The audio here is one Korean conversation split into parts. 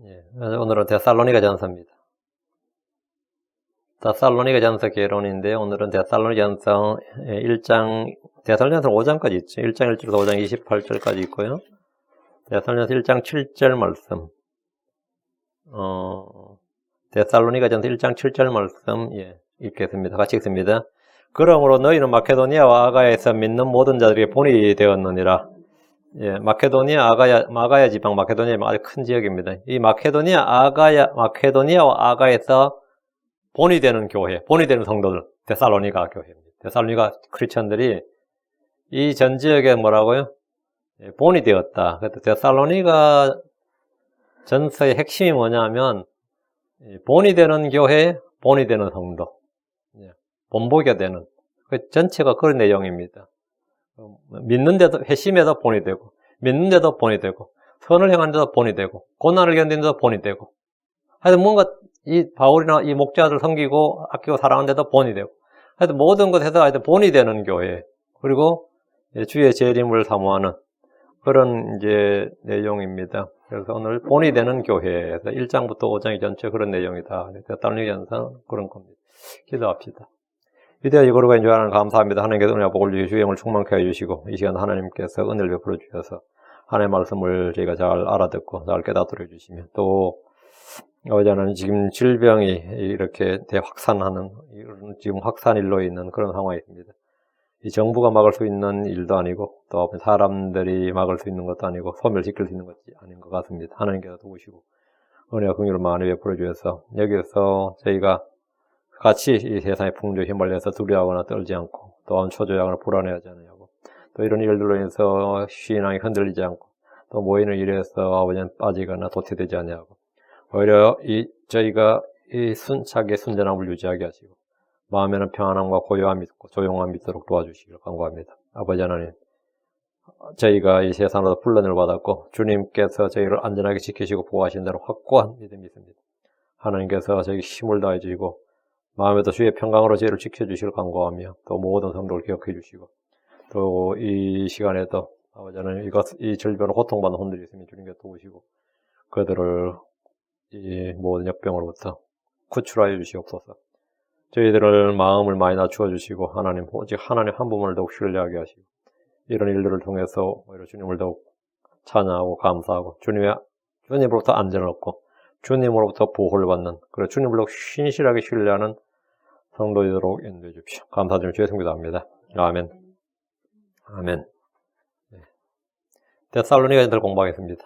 예, 오늘은 데살로니가 전서입니다. 데살로니가 전서 개론인데 오늘은 데살로니가 전서 1장, 데살로니가 전서 5장까지 있죠. 1장 1절에서 5장 28절까지 있고요. 데살로니가 1장 7절 말씀, 데살로니가 전서 1장 7절 말씀, 읽겠습니다. 같이 읽습니다. 그러므로 너희는 마케도니아와 아가야에서 믿는 모든 자들에게 본이 되었느니라. 예, 마케도니아, 아가야 지방, 마케도니아 아주 큰 지역입니다. 이 마케도니아와 아가야에서 본이 되는 교회, 본이 되는 성도들, 데살로니가 교회입니다. 데살로니가 크리스천들이 이 전 지역에 뭐라고요? 예, 본이 되었다. 그래서 데살로니가 전서의 핵심이 뭐냐면, 본이 되는 교회, 본이 되는 성도, 본보게 되는, 그 전체가 그런 내용입니다. 믿는데도, 회심에도 본이 되고, 믿는데도 본이 되고, 선을 행하는데도 본이 되고, 고난을 견디는데도 본이 되고, 하여튼 뭔가 이 바울이나 이 목자들 섬기고 아끼고 사랑하는데도 본이 되고, 하여튼 모든 것에서 하여튼 본이 되는 교회, 그리고 주의 재림을 사모하는 그런 이제 내용입니다. 그래서 오늘 본이 되는 교회에서 1장부터 5장이 전체 그런 내용이다. 데살로니가전서 그런 겁니다. 기도합시다. 위대하신 거룩한 주 하나님 감사합니다. 하나님께서 은혜와 복을 주시고 주영을 충만케 해주시고 이 시간 하나님께서 은혜를 베풀어 주셔서 하나님의 말씀을 저희가 잘 알아듣고 잘 깨닫도록 해주시면 또 어제는 지금 질병이 이렇게 대확산하는 지금 확산일로 있는 그런 상황입니다. 이 정부가 막을 수 있는 일도 아니고 또 사람들이 막을 수 있는 것도 아니고 소멸시킬 수 있는 것이 아닌 것 같습니다. 하나님께서 도우시고 은혜와 긍휼을 많이 베풀어 주셔서 여기서 저희가 같이 이 세상의 풍조에 휘말려서 두려워하거나 떨지 않고 또한 초조해하거나 불안해하지 않으려고 또 이런 일들로 인해서 신앙이 흔들리지 않고 또 모이는 일에서 아버지는 빠지거나 도태되지 않냐고 오히려 저희가 이 순착의 순전함을 유지하게 하시고 마음에는 평안함과 고요함이 있고 조용함이 있도록 도와주시기를 간구합니다. 아버지 하나님, 저희가 이 세상으로 불론을 받았고 주님께서 저희를 안전하게 지키시고 보호하신 대로 확고한 믿음이 있습니다. 하나님께서 저에게 힘을 다해 주시고 마음에도 주의 평강으로 저희를 지켜주시길 간구하며 또 모든 성도를 기억해 주시고 또 이 시간에도 아버지 하나님 이 질병으로 고통받는 혼들이 있으면 주님께서 도우시고 그들을 이 모든 역병으로부터 구출하여 주시옵소서. 저희들을 마음을 많이 낮추어 주시고 하나님 오직 하나님 한 분을 더욱 신뢰하게 하시고 이런 일들을 통해서 오히려 주님을 더욱 찬양하고 감사하고 주님으로부터 안전을 얻고 주님으로부터 보호를 받는 그리고 주님을 더욱 신실하게 신뢰하는 성도이도록 인도해 주십시오. 감사드리며 주의 성기도 합니다. 아멘. 아멘. 데살로니가 전서를 공부하겠습니다.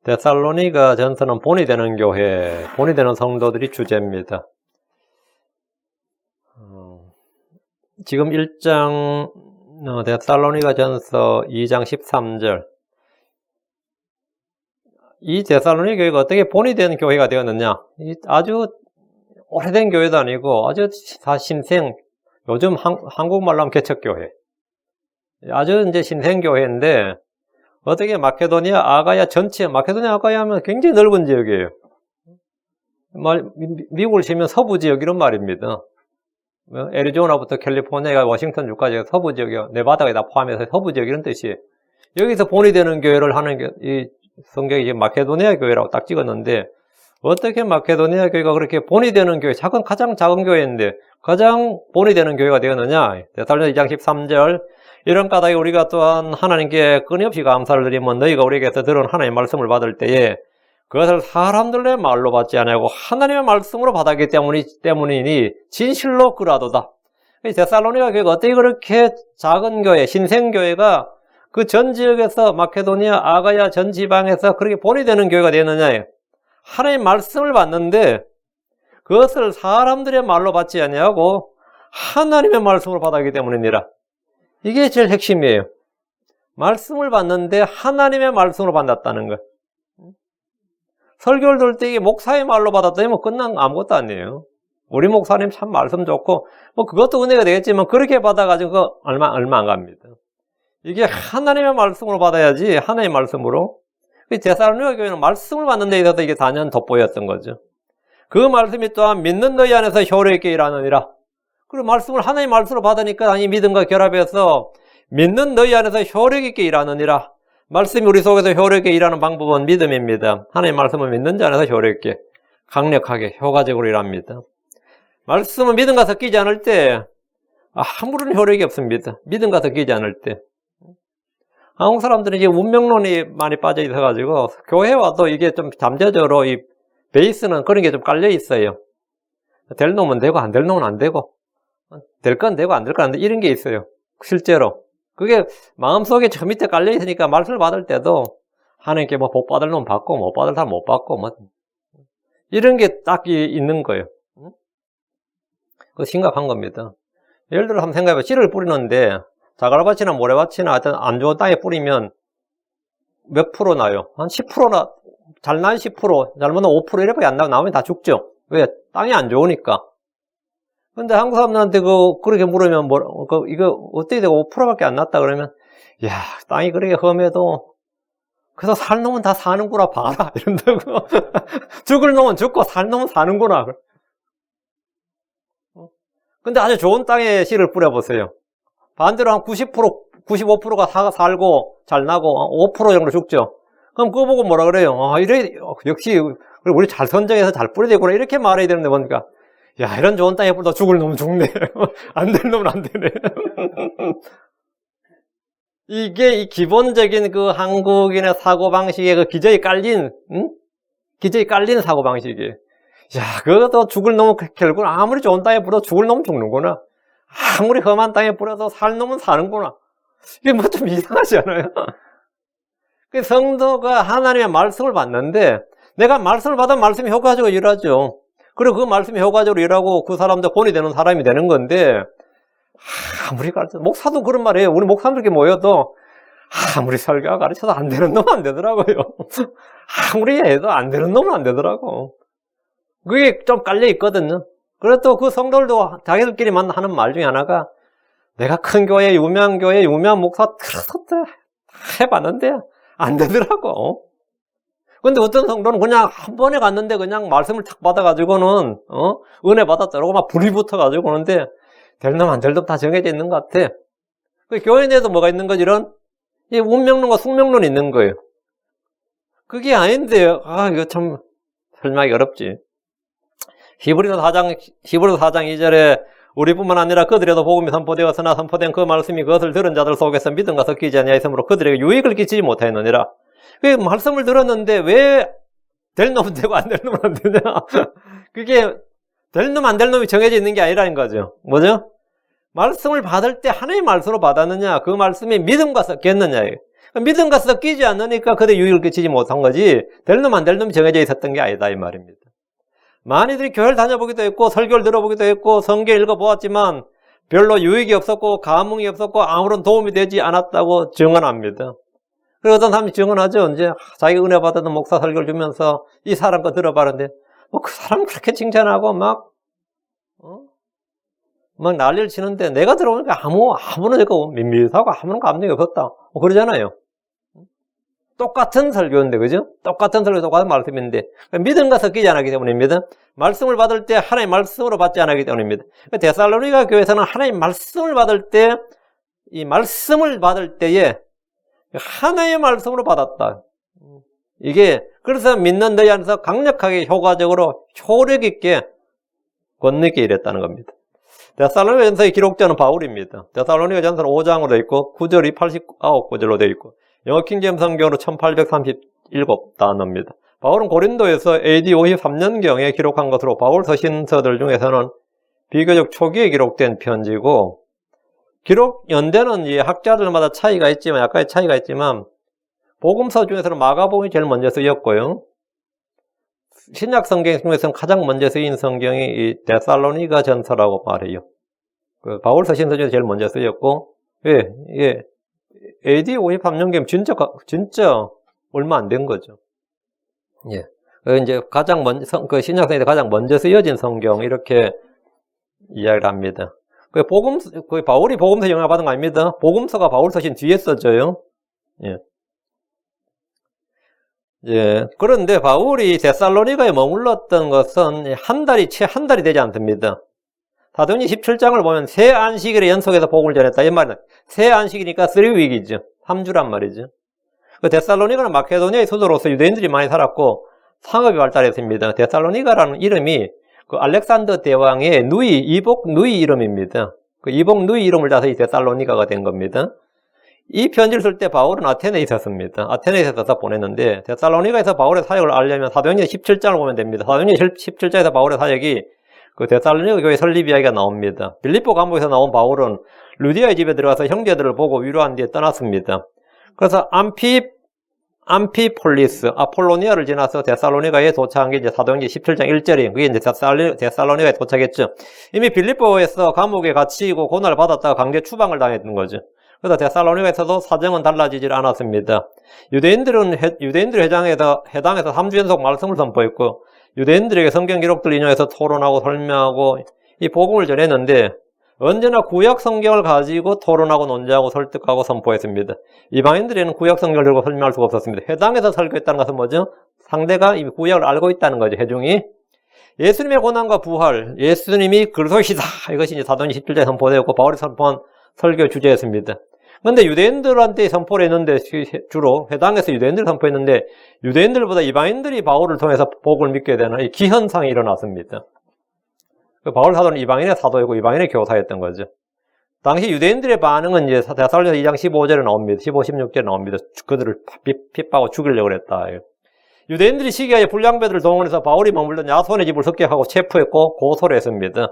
데살로니가 전서는 본이 되는 교회, 본이 되는 성도들이 주제입니다. 지금 1장 데살로니가 전서 2장 13절 이 데살로니가 교회가 어떻게 본이 된 교회가 되었느냐? 아주 오래된 교회도 아니고 아주 신생, 요즘 한국말로 하면 개척교회. 아주 이제 신생교회인데 어떻게 마케도니아, 아가야 전체, 마케도니아, 아가야 하면 굉장히 넓은 지역이에요. 미국을 치면 서부 지역 이런 말입니다. 애리조나부터 캘리포니아, 워싱턴 주까지 서부 지역이요. 네바다가 다 포함해서 서부 지역 이런 뜻이에요. 여기서 본이 되는 교회를 하는 게, 이 성경이 이제 마케도니아 교회라고 딱 찍었는데, 어떻게 마케도니아 교회가 그렇게 본이 되는 교회, 가장 작은 교회인데, 가장 본이 되는 교회가 되었느냐? 데살로니가 2장 13절. 이런 까닭에 우리가 또한 하나님께 끊임없이 감사를 드리면 너희가 우리에게서 들은 하나님의 말씀을 받을 때에 그것을 사람들의 말로 받지 않고 하나님의 말씀으로 받았기 때문이니 진실로 그라도다. 데살로니가 교회가 어떻게 그렇게 작은 교회, 신생교회가 그 전 지역에서 마케도니아, 아가야 전 지방에서 그렇게 본이 되는 교회가 되느냐? 하나님의 말씀을 받는데 그것을 사람들의 말로 받지 않냐고 하나님의 말씀으로 받았기 때문이니라. 이게 제일 핵심이에요. 말씀을 받는데 하나님의 말씀으로 받았다는 것. 설교를 들을 때 이게 목사의 말로 받았더니 뭐 끝난 아무것도 아니에요. 우리 목사님 참 말씀 좋고 뭐 그것도 은혜가 되겠지만 그렇게 받아가지고 그거 얼마 안 갑니다. 이게 하나님의 말씀으로 받아야지. 하나님의 말씀으로. 데살로니가 교회는 말씀을 받는 데 있어서 이게 4년 돋보였던 거죠. 그 말씀이 또한 믿는 너희 안에서 효력 있게 일하느니라. 그리고 말씀을 하나님의 말씀으로 받으니까 이 믿음과 결합해서 믿는 너희 안에서 효력 있게 일하느니라. 말씀이 우리 속에서 효력 있게 일하는 방법은 믿음입니다. 하나님의 말씀을 믿는 자 안에서 효력 있게, 강력하게, 효과적으로 일합니다. 말씀은 믿음과 섞이지 않을 때 아무런 효력이 없습니다. 믿음과 섞이지 않을 때. 한국 사람들은 이제 운명론이 많이 빠져 있어가지고 교회 와도 이게 좀 잠재적으로 이 베이스는 그런 게 좀 깔려 있어요. 될 놈은 되고 안 될 놈은 안 되고, 될 건 되고 안 될 건 안 되고, 이런 게 있어요. 실제로. 그게 마음속에 저 밑에 깔려 있으니까 말씀을 받을 때도 하나님께 뭐 복 받을 놈 받고 못 받을 사람 못 받고 뭐 이런 게 딱 있는 거예요. 그거 심각한 겁니다. 예를 들어 한번 생각해봐. 씨를 뿌리는데 자갈밭이나 모래밭이나 하여튼 안 좋은 땅에 뿌리면 몇 프로 나요? 한 10%나, 잘 나면 10%, 잘못하면 5% 이래밖에 안 나고 나오면 다 죽죠. 왜? 땅이 안 좋으니까. 근데 한국 사람들한테 그렇게 물으면 이거 어떻게 되고 5%밖에 안 났다 그러면, 야, 땅이 그렇게 험해도 그래서 살 놈은 다 사는구나 봐라 이런다고. 죽을 놈은 죽고 살 놈은 사는구나. 근데 아주 좋은 땅에 씨를 뿌려보세요. 반대로 한 90%, 95%가 살고 잘 나고 5% 정도 죽죠. 그럼 그거 보고 뭐라 그래요? 역시 우리 잘 선정해서 잘 뿌려야 되구나 이렇게 말해야 되는데 보니까, 야, 이런 좋은 땅에 뿌려도 죽을 놈은 죽네. 안 될 놈은 안 되네. 이게 이 기본적인 그 한국인의 사고방식에 그 기저에 깔린, 기저에 깔린 사고방식이에요. 야, 그것도 죽을 놈은 결국 아무리 좋은 땅에 뿌려도 죽을 놈은 죽는구나. 아무리 험한 땅에 뿌려도 살 놈은 사는구나. 이게 뭐 좀 이상하지 않아요? 그 성도가 하나님의 말씀을 받는데, 내가 말씀을 받으면 말씀이 효과적으로 일하죠. 그리고 그 말씀이 효과적으로 일하고 그 사람도 본이 되는 사람이 되는 건데, 아무리 가르쳐, 목사도 그런 말이에요. 우리 목사님들께 모여도 아무리 설교가 가르쳐도 안 되는 놈은 안 되더라고요. 아무리 해도 안 되는 놈은 안 되더라고. 그게 좀 깔려 있거든요. 그래도 그 성도들도 자기들끼리만 하는 말 중에 하나가, 내가 큰 교회, 유명한 목사 다 해봤는데 안 되더라고. 근데 어떤 성도는 그냥 한 번에 갔는데 그냥 말씀을 탁 받아가지고는 은혜 받았다고 막 불이 붙어가지고 그러는데, 될 놈 안 될 놈 다 정해져 있는 것 같아. 그 교회 내에도 뭐가 있는 거지? 이런 이 운명론과 숙명론이 있는 거예요. 그게 아닌데, 이거 참 설명하기 어렵지. 히브리서 4장 2절에 우리뿐만 아니라 그들에도 복음이 선포되었으나 선포된 그 말씀이 그것을 들은 자들 속에서 믿음과 섞이지 아니하였으므로 그들에게 유익을 끼치지 못하였느니라. 그 말씀을 들었는데 왜 될 놈은 되고 안 될 놈은 안 되냐? 그게 될 놈 안 될 놈이 정해져 있는 게 아니라는 거죠. 뭐죠? 말씀을 받을 때 하나님의 말씀으로 받았느냐, 그 말씀이 믿음과 섞였느냐. 믿음과 섞이지 않으니까 그들 유익을 끼치지 못한 거지, 될 놈 안 될 놈이 정해져 있었던 게 아니다 이 말입니다. 많이들이 교회를 다녀보기도 했고 설교를 들어보기도 했고 성경 읽어보았지만 별로 유익이 없었고 감흥이 없었고 아무런 도움이 되지 않았다고 증언합니다. 그리고 어떤 사람이 증언하죠. 이제 자기가 은혜 받았던 목사 설교를 주면서 이 사람 거 들어봤는데 그 사람 그렇게 칭찬하고 막 난리를 치는데 내가 들어보니까 아무런 밋밋하고 아무런 감정이 없었다. 그러잖아요. 똑같은 설교인데, 그죠? 똑같은 설교, 똑같은 말씀인데, 믿음과 섞이지 않았기 때문입니다. 말씀을 받을 때 하나님의 말씀으로 받지 않았기 때문입니다. 데살로니가 교회에서는 하나님의 말씀을 받을 때, 이 말씀을 받을 때에 하나님의 말씀으로 받았다. 이게, 그래서 믿는 너희 안에서 강력하게 효과적으로 효력 있게 권능있게 일했다는 겁니다. 데살로니가 전서의 기록자는 바울입니다. 데살로니가 전서는 5장으로 되어 있고, 9절이 89구절로 되어 있고, 영어 킹제임스 성경으로 1837단어입니다. 바울은 고린도에서 AD 53년경에 기록한 것으로 바울 서신서들 중에서는 비교적 초기에 기록된 편지고, 기록 연대는 이 학자들마다 차이가 있지만, 약간의 차이가 있지만, 복음서 중에서는 마가복음이 제일 먼저 쓰였고요. 신약 성경 중에서는 가장 먼저 쓰인 성경이 이 데살로니가 전서라고 말해요. 그 바울 서신서 중에 제일 먼저 쓰였고, AD 53년경 진짜 얼마 안 된 거죠. 예. 이제 가장 먼저, 그 신약성경에 가장 먼저 쓰여진 성경, 이렇게 이야기를 합니다. 바울이 복음서 영향 받은 거 아닙니다. 복음서가 바울 서신 뒤에 써져요. 예. 예. 그런데 바울이 데살로니가에 머물렀던 것은 채 한 달이 되지 않습니다. 사도행전 17장을 보면 새 안식일에 연속해서 복음을 전했다. 이 말은 새 안식이니까 3week이죠. 3주란 말이죠. 그 데살로니가는 마케도니아의 수도로서 유대인들이 많이 살았고 상업이 발달했습니다. 데살로니가라는 이름이 그 알렉산더 대왕의 이복 누이 이름입니다. 그 이복 누이 이름을 따서 이 데살로니가가 된 겁니다. 이 편지를 쓸 때 바울은 아테네에 있었습니다. 아테네에서 써서 보냈는데 데살로니가에서 바울의 사역을 알려면 사도행전 17장을 보면 됩니다. 사도행전 17장에서 바울의 사역이 그 데살로니가 교회 설립 이야기가 나옵니다. 빌립보 감옥에서 나온 바울은 루디아의 집에 들어가서 형제들을 보고 위로한 뒤에 떠났습니다. 그래서 암피폴리스, 아폴로니아를 지나서 데살로니가에 도착한 게 이제 사도행전 17장 1절이에요. 그게 이제 데살로니가에 도착했죠. 이미 빌립보에서 감옥에 갇히고 고난을 받았다가 강제 추방을 당했던 거죠. 그래서 데살로니가에서도 사정은 달라지질 않았습니다. 유대인들 회당에서 3주 연속 말씀을 선포했고, 유대인들에게 성경 기록들을 인용해서 토론하고 설명하고 이 복음을 전했는데, 언제나 구약 성경을 가지고 토론하고 논쟁하고 설득하고 선포했습니다. 이방인들에는 구약 성경을 들고 설명할 수가 없었습니다. 회당에서 설교했다는 것은 뭐죠? 상대가 이미 구약을 알고 있다는 거죠. 회중이. 예수님의 고난과 부활, 예수님이 그리스도이시다. 이것이 이제 사도행전 17장에 선포되었고 바울이 선포한 설교 주제였습니다. 그런데 유대인들한테 선포를 했는데, 주로 회당에서 유대인들을 선포했는데 유대인들보다 이방인들이 바울을 통해서 복을 믿게 되는 이 기현상이 일어났습니다. 바울 사도는 이방인의 사도이고 이방인의 교사였던 거죠. 당시 유대인들의 반응은 이제 데살로니가 2장 15절에 나옵니다. 15, 16절에 나옵니다. 그들을 핍박하고 죽이려고 했다. 유대인들이 시기하에 불량배들을 동원해서 바울이 머물던 야손의 집을 습격하고 체포했고 고소를 했습니다.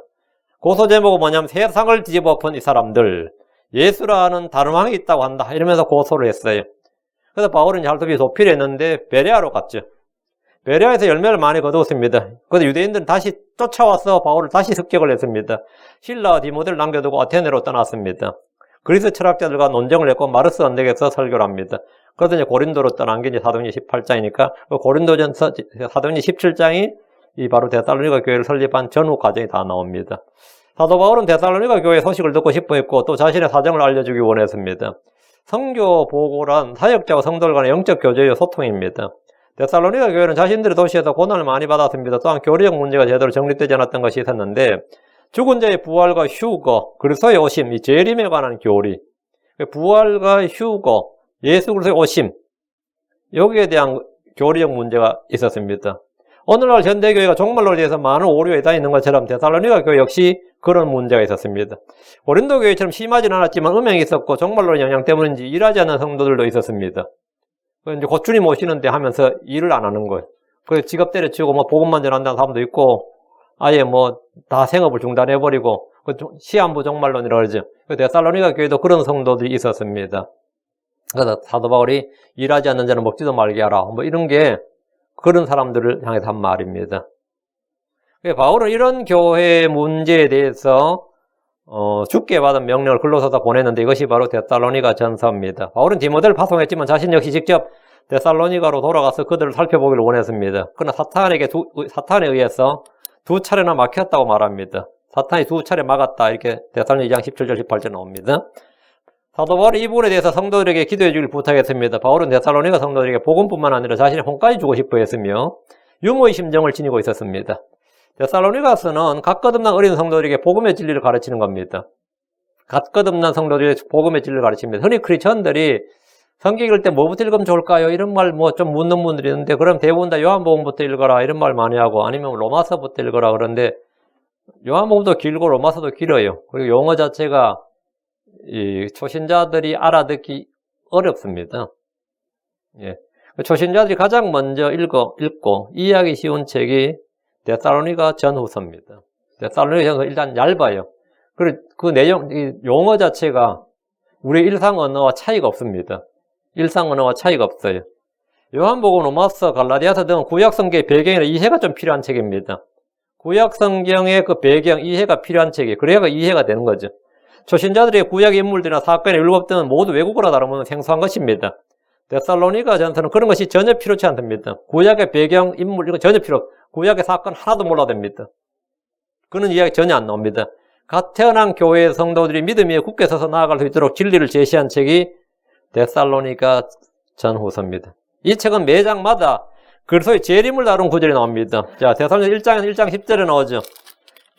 고소 제목은 뭐냐면 세상을 뒤집어 엎은 이 사람들, 예수라는 다른 왕이 있다고 한다 이러면서 고소를 했어요. 그래서 바울은 얄톱이 도피를 했는데 베레아로 갔죠. 베레아에서 열매를 많이 거두었습니다. 그래서 유대인들은 다시 쫓아와서 바울을 다시 습격을 했습니다. 실라와 디모데를 남겨두고 아테네로 떠났습니다. 그리스 철학자들과 논쟁을 했고 마르스 언덕에서 설교를 합니다. 그래서 이제 고린도로 떠난 게 이제 사도행전 18장이니까 고린도전서 사도행전 17장이 이 바로 데살로니가 교회를 설립한 전후 과정이 다 나옵니다. 사도 바울은 데살로니가 교회 소식을 듣고 싶어 했고 또 자신의 사정을 알려주기 원했습니다. 선교 보고란 사역자와 성도들 간의 영적 교제의 소통입니다. 데살로니가 교회는 자신들의 도시에서 고난을 많이 받았습니다. 또한 교리적 문제가 제대로 정립되지 않았던 것이 있었는데 죽은 자의 부활과 휴거, 그리스도의 오심, 이 재림에 관한 교리, 부활과 휴거, 예수 그리스도의 오심, 여기에 대한 교리적 문제가 있었습니다. 오늘날 현대교회가 종말론에 대해서 많은 오류가 있는 것처럼 데살로니가 교회 역시 그런 문제가 있었습니다. 고린도 교회처럼 심하지는 않았지만 음행이 있었고 종말론의 영향 때문인지 일하지 않는 성도들도 있었습니다. 이제 곧 주님 오시는데 하면서 일을 안 하는 거예요. 그래서 직업 때려치우고 뭐 복음만 전한다는 사람도 있고 아예 뭐 다 생업을 중단해버리고 시한부 종말론이라고 그러죠. 데살로니가 교회도 그런 성도들이 있었습니다. 그래서 사도 바울이 일하지 않는 자는 먹지도 말게 하라. 뭐 이런 게 그런 사람들을 향해서 한 말입니다. 바울은 이런 교회 문제에 대해서 주께 받은 명령을 글로 써서 보냈는데 이것이 바로 데살로니가 전서입니다. 바울은 디모데를 파송했지만 자신 역시 직접 데살로니가로 돌아가서 그들을 살펴보기를 원했습니다. 그러나 사탄에 의해서 2차례나 막혔다고 말합니다. 사탄이 2차례 막았다 이렇게 데살로니가 2장 17절 18절 나옵니다. 사도 바울이 이 부분에 대해서 성도들에게 기도해 주길 부탁했습니다. 바울은 데살로니가 성도들에게 복음뿐만 아니라 자신의 혼까지 주고 싶어 했으며 유모의 심정을 지니고 있었습니다. 데살로니가서는 갓거듭난 어린 성도들에게 복음의 진리를 가르치는 겁니다. 갓거듭난 성도들에게 복음의 진리를 가르칩니다. 흔히 크리스천들이 성경 읽을 때 뭐부터 읽으면 좋을까요? 이런 말 뭐 좀 묻는 분들이 있는데 그럼 대부분 다 요한복음부터 읽어라 이런 말 많이 하고 아니면 로마서부터 읽어라 그러는데 요한복음도 길고 로마서도 길어요. 그리고 용어 자체가 이 초신자들이 알아듣기 어렵습니다. 예. 초신자들이 가장 먼저 읽고 이해하기 쉬운 책이 데살로니가 전후서입니다. 데살로니가 전후서 일단 얇아요. 그리고 그 내용, 용어 자체가 우리 일상 언어와 차이가 없습니다. 일상 언어와 차이가 없어요. 요한복음, 로마서, 갈라디아서 등은 구약 성경의 배경이나 이해가 좀 필요한 책입니다. 구약 성경의 그 배경, 이해가 필요한 책이에요. 그래야 이해가 되는 거죠. 초신자들의 구약 인물들이나 사건의 율법 등은 모두 외국어라 다르면 생소한 것입니다. 데살로니가 전서는 그런 것이 전혀 필요치 않습니다. 구약의 배경, 인물 이거 전혀 구약의 사건 하나도 몰라도 됩니다. 그런 이야기 전혀 안 나옵니다. 갓 태어난 교회의 성도들이 믿음 위에 굳게 서서 나아갈 수 있도록 진리를 제시한 책이 데살로니가 전후서입니다. 이 책은 매장마다 그리스도의 재림을 다룬 구절이 나옵니다. 자, 데살로니가 1장에서 1장 10절에 나오죠.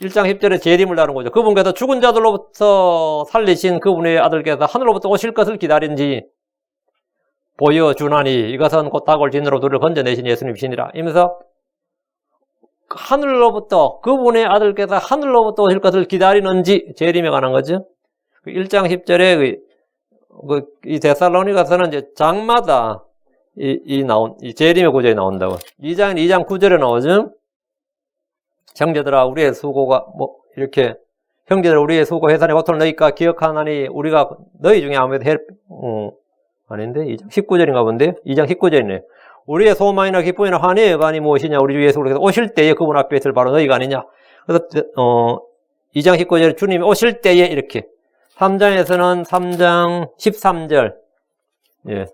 1장 10절에 재림을 다룬 거죠. 그분께서 죽은 자들로부터 살리신 그분의 아들께서 하늘로부터 오실 것을 기다린지 보여주나니 이것은 곧 닭을 진으로 둘을 건져내신 예수님이시니라. 이러면서 하늘로부터 그분의 아들께서 하늘로부터 오실 것을 기다리는지 재림에 관한 거죠. 1장 10절에 이 데살로니가서는 이제 장마다 이 재림의 구절이 나온다고. 2장 9절에 나오죠. 형제들아 우리의 수고가 이렇게 형제들 우리의 수고 해산의 고통을 너희가 기억하나니 우리가 너희 중에 아무래도 아닌데 2장 19절인가 본데 2장 19절이네. 우리의 소망이나 기쁨이나 환희의 여간이 무엇이냐 우리 주 예수께서 오실 때에 그분 앞에 있을 바로 너희가 아니냐. 그래서 2장 19절에 주님이 오실 때에 이렇게 3장에서는 3장 13절 예.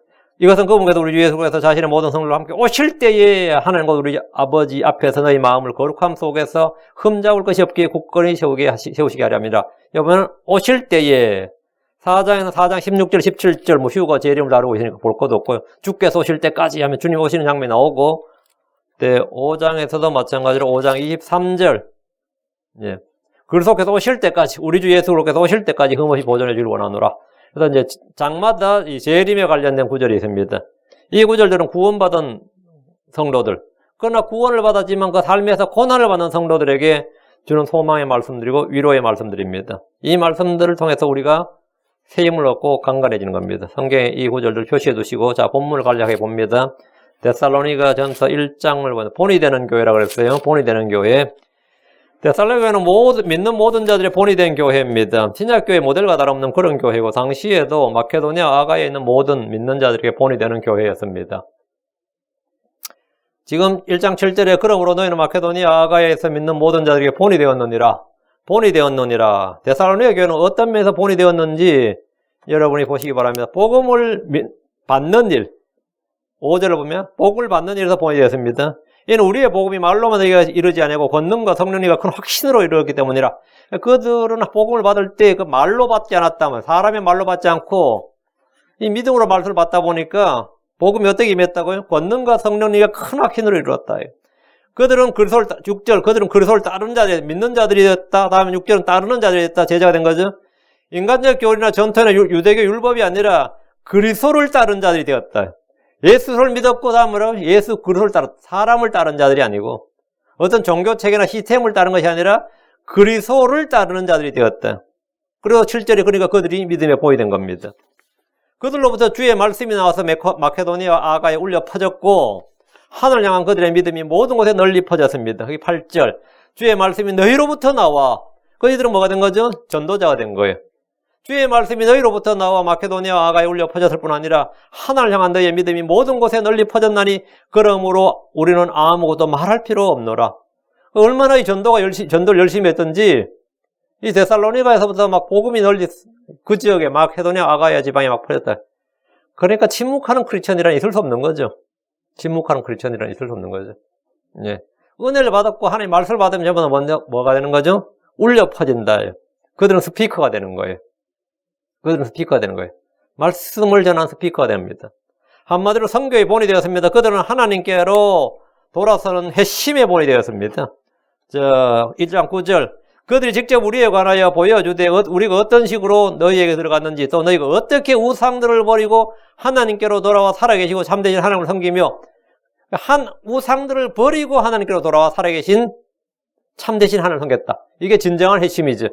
이것은 그분께서 우리 주 예수께서 자신의 모든 성도들과 함께 오실 때에 하나님과 우리 아버지 앞에서 너희 마음을 거룩함 속에서 흠잡을 것이 없기에 굳건히 세우시게 하려 합니다. 여러분 오실 때에 4장에서 4장 16절 17절 휴거 재림을 다루고 있으니까 볼 것도 없고요. 주께서 오실 때까지 하면 주님 오시는 장면이 나오고 5장에서도 마찬가지로 5장 23절 예. 그리스도께서 오실 때까지 우리 주 예수께서 오실 때까지 흠없이 보존해 주길 원하노라. 그래서 이제 장마다 이 재림에 관련된 구절이 있습니다. 이 구절들은 구원받은 성도들, 그러나 구원을 받았지만 그 삶에서 고난을 받는 성도들에게 주는 소망의 말씀드리고 위로의 말씀드립니다. 이 말씀들을 통해서 우리가 새 힘을 얻고 강건해지는 겁니다. 성경에 이 구절들 표시해 두시고 자 본문을 간략하게 봅니다. 데살로니가 전서 1장을 본이 되는 교회라고 그랬어요. 본이 되는 교회. 데살로니가는 믿는 모든 자들의 본이 된 교회입니다. 신약교회 모델과 다름없는 그런 교회고 당시에도 마케도니아 아가에 있는 모든 믿는 자들에게 본이 되는 교회였습니다. 지금 1장 7절에 그러므로 너희는 마케도니아 아가에서 믿는 모든 자들에게 본이 되었느니라. 본이 되었느니라. 데살로니가 교회는 어떤 면에서 본이 되었는지 여러분이 보시기 바랍니다. 복음을 받는 일 5절을 보면 복음을 받는 일에서 본이 되었습니다. 이는 우리의 복음이 말로만 이르지 아니하고 권능과 성령님과 큰 확신으로 이루었기 때문이라. 그들은 복음을 받을 때 그 말로 받지 않았다면 사람의 말로 받지 않고 이 믿음으로 말씀을 받다 보니까 복음이 어떻게 임했다고요? 권능과 성령님과 큰 확신으로 이루었다. 그들은 그리스도를 6절 그들은 그리스도를 따르는 자들이 믿는 자들이 됐다. 다음에 6절은 따르는 자들이 됐다. 제자가 된 거죠. 인간적 교리나 전통이나 유대교 율법이 아니라 그리스도를 따르는 자들이 되었다. 예수를 믿었고 다음으로 예수 그리스도를 따른 사람을 따른 자들이 아니고 어떤 종교 체계나 시스템을 따른 것이 아니라 그리스도를 따르는 자들이 되었다. 그리고 7절에 그러니까 그들이 믿음에 보이된 겁니다. 그들로부터 주의 말씀이 나와서 마케도니아 아가에 울려 퍼졌고 하늘 향한 그들의 믿음이 모든 곳에 널리 퍼졌습니다. 그게 8절 주의 말씀이 너희로부터 나와 그들은 뭐가 된 거죠? 전도자가 된 거예요. 주의 말씀이 너희로부터 나와 마케도니아 아가에 울려 퍼졌을 뿐 아니라 하나를 향한 너희의 믿음이 모든 곳에 널리 퍼졌나니 그러므로 우리는 아무것도 말할 필요 없노라. 얼마나 이 전도를 열심히 했던지 이 데살로니가에서부터 막 복음이 널리 그 지역에 마케도니아 아가야 지방에 막 퍼졌다. 그러니까 침묵하는 크리스천이란 있을 수 없는 거죠. 침묵하는 크리스천이란 있을 수 없는 거죠. 예. 은혜를 받았고 하나님 말씀을 받으면 전부 다 뭐가 되는 거죠? 울려 퍼진다. 그들은 스피커가 되는 거예요. 그들은 스피커가 되는 거예요. 말씀을 전한 스피커가 됩니다. 한마디로 선교의 본이 되었습니다. 그들은 하나님께로 돌아서는 회심의 본이 되었습니다. 1장 9절 그들이 직접 우리에 관하여 보여주되 우리가 어떤 식으로 너희에게 들어갔는지 또 너희가 어떻게 우상들을 버리고 하나님께로 돌아와 살아계시고 참되신 하나님을 섬기며 우상들을 버리고 하나님께로 돌아와 살아계신 참되신 하나님을 섬겼다. 이게 진정한 회심이죠.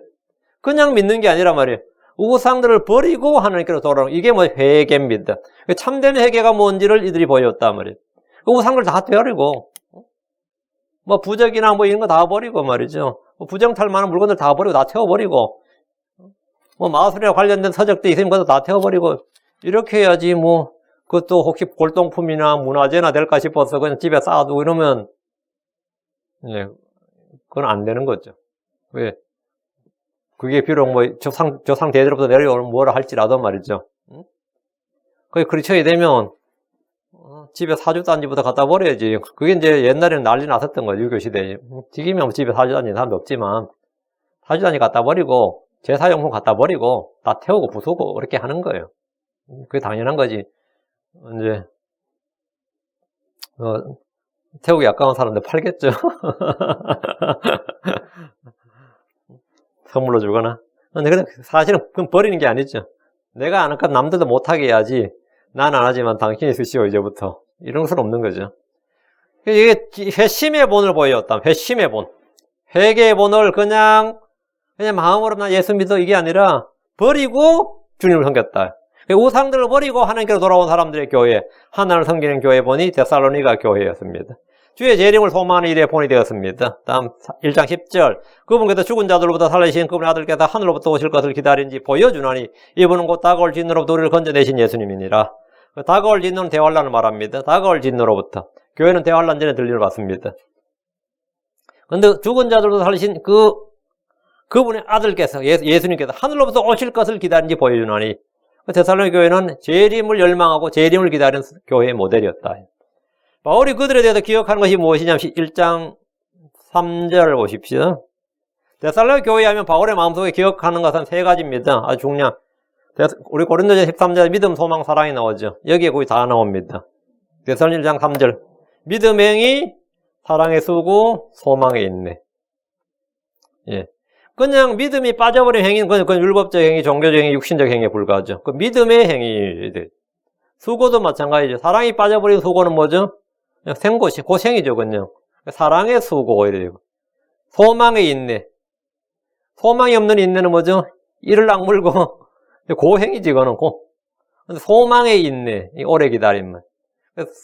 그냥 믿는 게 아니란 말이에요. 우상들을 버리고 하나님께로 돌아오는 이게 회개입니다. 참된 회개가 뭔지를 이들이 보여줬단 말이에요. 우상을 다 버리고 부적이나 이런 거 다 버리고 말이죠. 부정탈 만한 물건들 다 버리고 다 태워버리고 마술이나 관련된 서적도 있으면 그것도 다 태워버리고 이렇게 해야지 그것도 혹시 골동품이나 문화재나 될까 싶어서 그냥 집에 쌓아두고 이러면 예, 그건 안 되는 거죠. 왜? 그게 비록 조상 대대로부터 내려오는 뭐라 할지라도 말이죠. 그게 크리스천이 되면 집에 사주단지부터 갖다 버려야지. 그게 이제 옛날에는 난리 났었던 거죠. 유교시대에. 지금이면 집에 사주단지 사람도 없지만 사주단지 갖다 버리고 제사용품 갖다 버리고 다 태우고 부수고 그렇게 하는 거예요. 그게 당연한 거지. 이제 태우기 아까운 사람들 팔겠죠. 선물로 주거나. 근데 사실은 그건 버리는 게 아니죠. 내가 아는 것 남들도 못하게 해야지. 난 안 하지만 당신이 쓰시오, 이제부터. 이런 것은 없는 거죠. 이게 회심의 본을 보여줬다. 회심의 본. 회개의 본을 그냥 마음으로 나 예수 믿어 이게 아니라 버리고 주님을 섬겼다. 우상들을 버리고 하나님께로 돌아온 사람들의 교회, 하나님을 섬기는 교회 본이 데살로니가 교회였습니다. 주의 재림을 소망하는 일에 본이 되었습니다. 다음 1장 10절. 그분께서 죽은 자들로부터 살리신 그분의 아들께서 하늘로부터 오실 것을 기다린지 보여주나니 이분은 곧 다가올 진노로부터 우리를 건져내신 예수님이니라. 다가올 진노는 대환란을 말합니다. 다가올 진노로부터. 교회는 대환란 전에 들림을 받습니다. 근데 죽은 자들로부터 살리신 그분의 아들께서 예수님께서 하늘로부터 오실 것을 기다린지 보여주나니 데살로니 교회는 재림을 열망하고 재림을 기다리는 교회의 모델이었다. 바울이 그들에 대해서 기억하는 것이 무엇이냐면 1장 3절을 보십시오. 데살로니 교회 하면 바울의 마음속에 기억하는 것은 세 가지입니다. 아주 중요한. 우리 고린도전 13절 믿음, 소망, 사랑이 나오죠. 여기에 거의 다 나옵니다. 데살로니 1장 3절. 믿음의 행위, 사랑의 수고, 소망의 인내. 예. 그냥 믿음이 빠져버린 행위는 그건 율법적 행위, 종교적 행위, 육신적 행위에 불과하죠. 그 믿음의 행위. 수고도 마찬가지죠. 사랑이 빠져버린 수고는 뭐죠? 그냥 생고시, 고생이죠, 그냥. 사랑의 수고, 이래요. 소망의 인내. 소망이 없는 인내는 뭐죠? 이를 악물고, 고행이지, 이거는 소망의 인내, 오래 기다림만.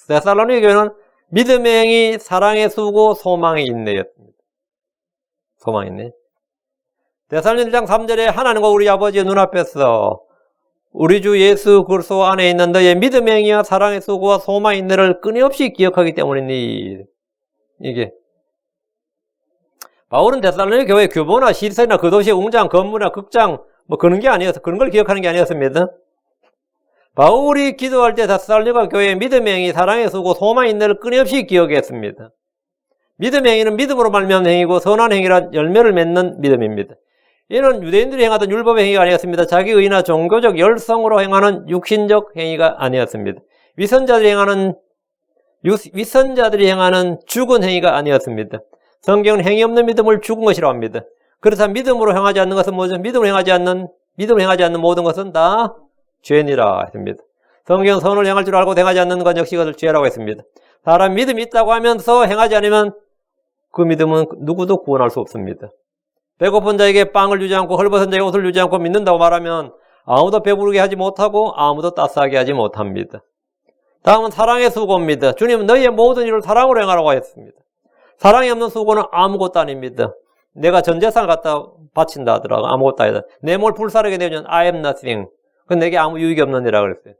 데살로니 교회는 믿음의 행위, 사랑의 수고, 소망의 인내였습니다. 소망의 인내. 데살로니 1장 3절에 하나님과 우리 아버지의 눈앞에서 우리 주 예수 그리스도 안에 있는 너의 믿음의 행위와 사랑의 수고와 소망의 인내를 끊임없이 기억하기 때문이니. 이게 바울은 데살로니 교회 규모나 시설이나 그 도시의 웅장 건물이나 극장 뭐 그런 게 아니었어. 그런 걸 기억하는 게 아니었습니다. 바울이 기도할 때 데살로니가 교회의 믿음의 행위, 사랑의 수고, 소망의 인내를 끊임없이 기억했습니다. 믿음의 행위는 믿음으로 말미암는 행위고 선한 행위란 열매를 맺는 믿음입니다. 이는 유대인들이 행하던 율법의 행위가 아니었습니다. 자기 의나 종교적 열성으로 행하는 육신적 행위가 아니었습니다. 위선자들이 행하는 죽은 행위가 아니었습니다. 성경은 행위 없는 믿음을 죽은 것이라고 합니다. 그래서 믿음으로 행하지 않는 것은 뭐죠? 믿음으로 행하지 않는 모든 것은 다 죄니라 했습니다. 성경은 선을 행할 줄 알고 행하지 않는 것 역시 그것을 죄라고 했습니다. 사람 믿음이 있다고 하면서 행하지 않으면 그 믿음은 누구도 구원할 수 없습니다. 배고픈 자에게 빵을 주지 않고 헐벗은 자에게 옷을 주지 않고 믿는다고 말하면 아무도 배부르게 하지 못하고 아무도 따스하게 하지 못합니다. 다음은 사랑의 수고입니다. 주님은 너희의 모든 일을 사랑으로 행하라고 했습니다. 사랑이 없는 수고는 아무것도 아닙니다. 내가 전 재산을 갖다 바친다 하더라고. 아무것도 아니다. 내 몸을 불사르게 내주면 I am nothing. 그건 내게 아무 유익이 없는 일이라고 그랬어요.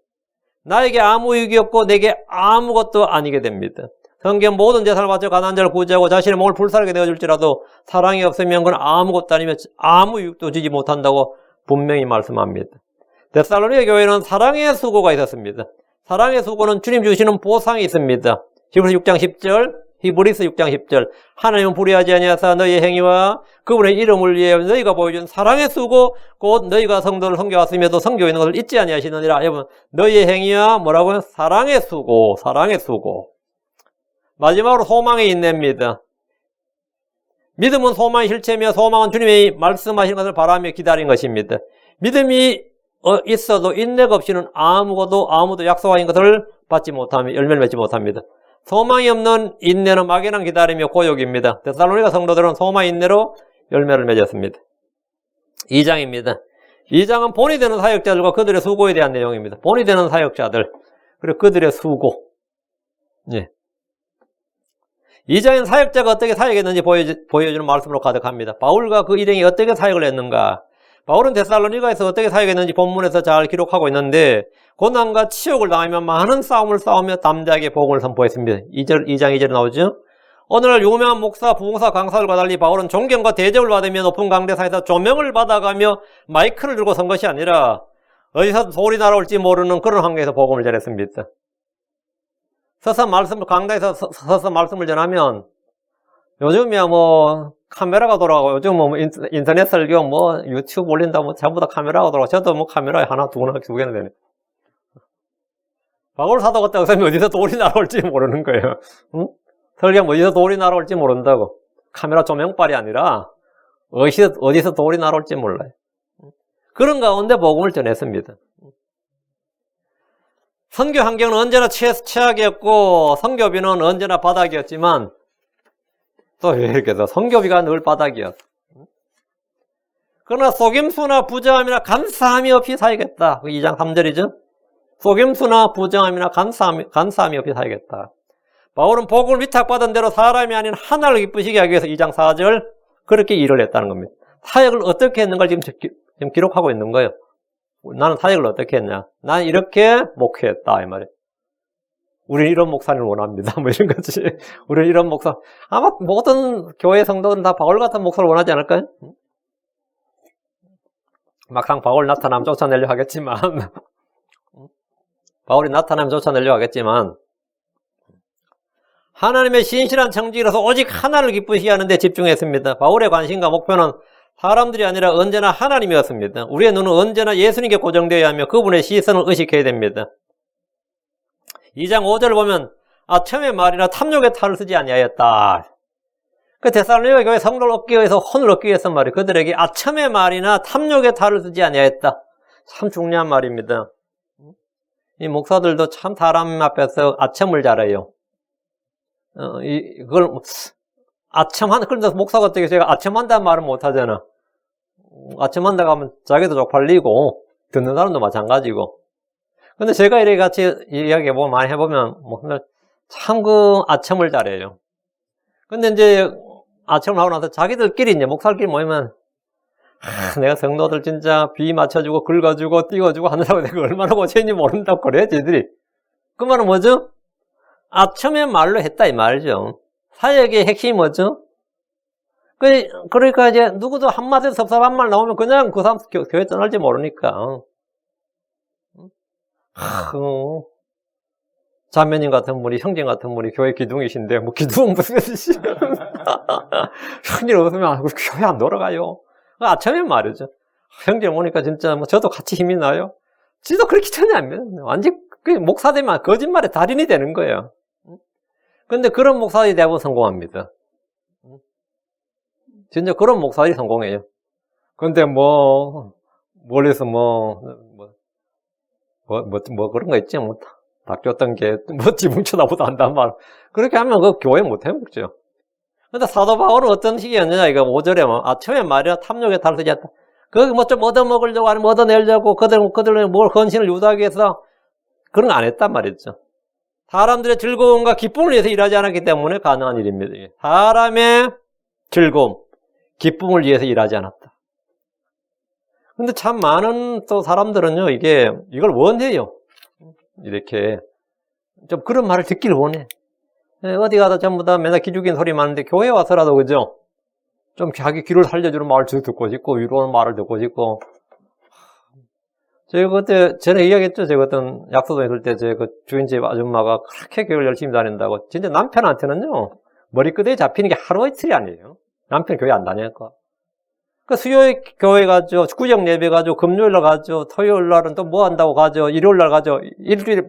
나에게 아무 유익이 없고 내게 아무것도 아니게 됩니다. 성경 모든 재산을 바쳐 가난한 자를 구제하고 자신의 몸을 불사르게 내어줄지라도 사랑이 없으면 그건 아무것도 아니면 아무 유익도 주지 못한다고 분명히 말씀합니다. 데살로니가 교회는 사랑의 수고가 있었습니다. 사랑의 수고는 주님 주시는 보상이 있습니다. 히브리서 6장 10절, 히브리서 6장 10절. 하나님은 불의하지 아니하사 너희의 행위와 그분의 이름을 위해 너희가 보여준 사랑의 수고 곧 너희가 성도를 섬겨왔음에도 섬기고 있는 것을 잊지 아니하시느니라. 여러분, 너희의 행위와 뭐라고요? 사랑의 수고, 사랑의 수고. 마지막으로 소망의 인내입니다. 믿음은 소망의 실체며 소망은 주님이 말씀하신 것을 바라며 기다린 것입니다. 믿음이 있어도 인내가 없이는 아무도 약속하신 것을 받지 못하며 열매를 맺지 못합니다. 소망이 없는 인내는 막연한 기다림이며 고욕입니다. 데살로니가 성도들은 소망의 인내로 열매를 맺었습니다. 2장입니다. 2장은 본이 되는 사역자들과 그들의 수고에 대한 내용입니다. 본이 되는 사역자들 그리고 그들의 수고. 예. 2장은 사역자가 어떻게 사역했는지 보여주는 말씀으로 가득합니다. 바울과 그 일행이 어떻게 사역을 했는가. 바울은 데살로니가에서 어떻게 사역했는지 본문에서 잘 기록하고 있는데 고난과 치욕을 당하며 많은 싸움을 싸우며 담대하게 복음을 선포했습니다. 2장 2절에 나오죠. 오늘날 유명한 목사, 부흥사, 강사들과 달리 바울은 존경과 대접을 받으며 높은 강대상에서 조명을 받아가며 마이크를 들고 선 것이 아니라 어디서 소리 날아올지 모르는 그런 환경에서 복음을 전했습니다. 강당에서 서서 말씀을 전하면 요즘이야 카메라가 돌아가고 요즘 인터넷 설교 유튜브 올린다 전부 다 카메라가 돌아가고 저도 카메라에 하나 두 개나 되네. 바울 사도가 딱 어디서 돌이 날아올지 모르는 거예요. 응? 설교하면 어디서 돌이 날아올지 모른다고. 카메라 조명빨이 아니라 어디서 돌이 날아올지 몰라요. 그런 가운데 복음을 전했습니다. 선교 환경은 언제나 최악이었고 선교비는 언제나 바닥이었지만 또 이렇게 해서 선교비가 늘 바닥이었어. 그러나 속임수나 부정함이나 간사함이 없이 살겠다. 2장 3절이죠. 속임수나 부정함이나 간사함이 없이 살겠다. 바울은 복음을 위탁받은 대로 사람이 아닌 하나님을 기쁘시게 하기 위해서 2장 4절 그렇게 일을 했다는 겁니다. 사역을 어떻게 했는가 지금 기록하고 있는 거예요. 나는 사역을 어떻게 했냐. 난 이렇게 목회했다 이 말이에요. 우리는 이런 목사님을 원합니다. 뭐 이런 거지. 우리는 이런 목사. 아마 모든 교회 성도들은 다 바울 같은 목사를 원하지 않을까요? 막상 바울 나타나면 쫓아내려 하겠지만 바울이 나타나면 쫓아내려 하겠지만 하나님의 신실한 청지기로서 오직 하나님을 기쁘시게 하는 데 집중했습니다. 바울의 관심과 목표는 사람들이 아니라 언제나 하나님이었습니다. 우리의 눈은 언제나 예수님께 고정되어야 하며 그분의 시선을 의식해야 됩니다. 2장 5절을 보면 아첨의 말이나 탐욕의 탈을 쓰지 아니하였다. 그 데살로니가 교회 성도를 얻기 위해서 혼을 얻기 위해서 말이에요. 그들에게 아첨의 말이나 탐욕의 탈을 쓰지 아니하였다. 참 중요한 말입니다. 이 목사들도 참 사람 앞에서 아첨을 잘해요. 그걸 그런데 목사가 어떻게 제가 아첨한다는 말은 못하잖아. 아첨한다고 하면 자기도 쪽팔리고 듣는 사람도 마찬가지고. 근데 제가 이렇게 같이 이야기해보면 많이 해보면 참 그 아첨을 잘해요. 근데 이제 아첨을 하고 나서 자기들끼리 이제 목사들끼리 모이면 내가 성도들 진짜 비 맞춰주고 긁어주고 띄워주고 하느라고 내가 얼마나 고생인지 모른다고 그래 쟤들이. 그 말은 뭐죠? 아첨의 말로 했다 이 말이죠. 사역의 핵심이 뭐죠? 그러니까 이제 누구도 한마디로 섭섭한 말 나오면 그냥 그 사람 교회 떠날지 모르니까. 자매님 같은 분이, 형님 같은 분이 교회 기둥이신데, 뭐 기둥은 무슨 형님 없으면 교회 안 돌아가요. 아첨의 말이죠. 형님 오니까 진짜 뭐 저도 같이 힘이 나요. 지도 그렇게 전혀 안 믿어요. 완전 목사 되면 거짓말의 달인이 되는 거예요. 근데 그런 목사들이 대부분 성공합니다. 진짜 그런 목사들이 성공해요. 근데 멀리서 그런 거 있지. 닥쳤던 게, 지붕 쳐다보다 한단 말. 그렇게 하면 그 교회 못 해먹죠. 근데 사도 바울은 어떤 식이었느냐, 이거 5절에 아첨의 말이야, 탐욕에 탈을 쓰지 않다. 거기 좀 얻어먹으려고, 아니면 얻어내려고, 그들은 뭘 헌신을 유도하기 위해서 그런 거 안 했단 말이죠. 사람들의 즐거움과 기쁨을 위해서 일하지 않았기 때문에 가능한 일입니다. 사람의 즐거움, 기쁨을 위해서 일하지 않았다. 근데 참 많은 또 사람들은요, 이걸 원해요. 이렇게. 좀 그런 말을 듣기를 원해. 어디 가서 전부 다 맨날 기죽인 소리 많은데, 교회 와서라도, 그죠? 좀 자기 귀를 살려주는 말을 듣고 싶고, 위로하는 말을 듣고 싶고. 제가 그때, 전에 이야기했죠. 제가 어떤 약소동에 있을 때, 제 그 주인집 아줌마가 그렇게 교회를 열심히 다닌다고. 진짜 남편한테는요, 머리끄댕이 잡히는 게 하루 이틀이 아니에요. 남편 교회 안 다니니까. 그 수요일 교회 가죠. 구정 예배 가죠. 금요일 날 가죠. 토요일 날은 또 뭐 한다고 가죠. 일요일 날 가죠. 일주일에,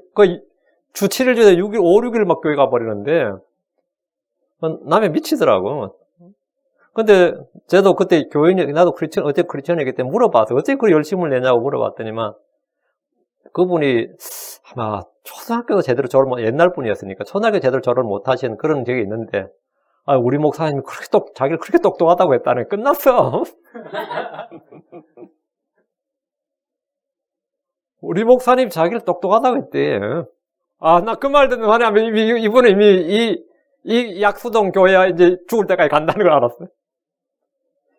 주 7일 중에 6일, 5, 6일 막 교회 가버리는데, 남의 미치더라고. 근데, 저도 그때 교인이, 나도 어째 크리스천이기 때문에 물어봐서, 어째 그렇게 열심을 내냐고 물어봤더니만, 그분이 아마 초등학교도 제대로 졸업 옛날 분이었으니까, 초등학교 제대로 졸업 못 하신 그런 적이 있는데, 우리 목사님이 자기를 그렇게 똑똑하다고 했다네. 끝났어. 우리 목사님 자기를 똑똑하다고 했대. 나 그 말 듣는 말이 하면 이분은 이미 이 약수동 교회야 이제 죽을 때까지 간다는 걸 알았어요.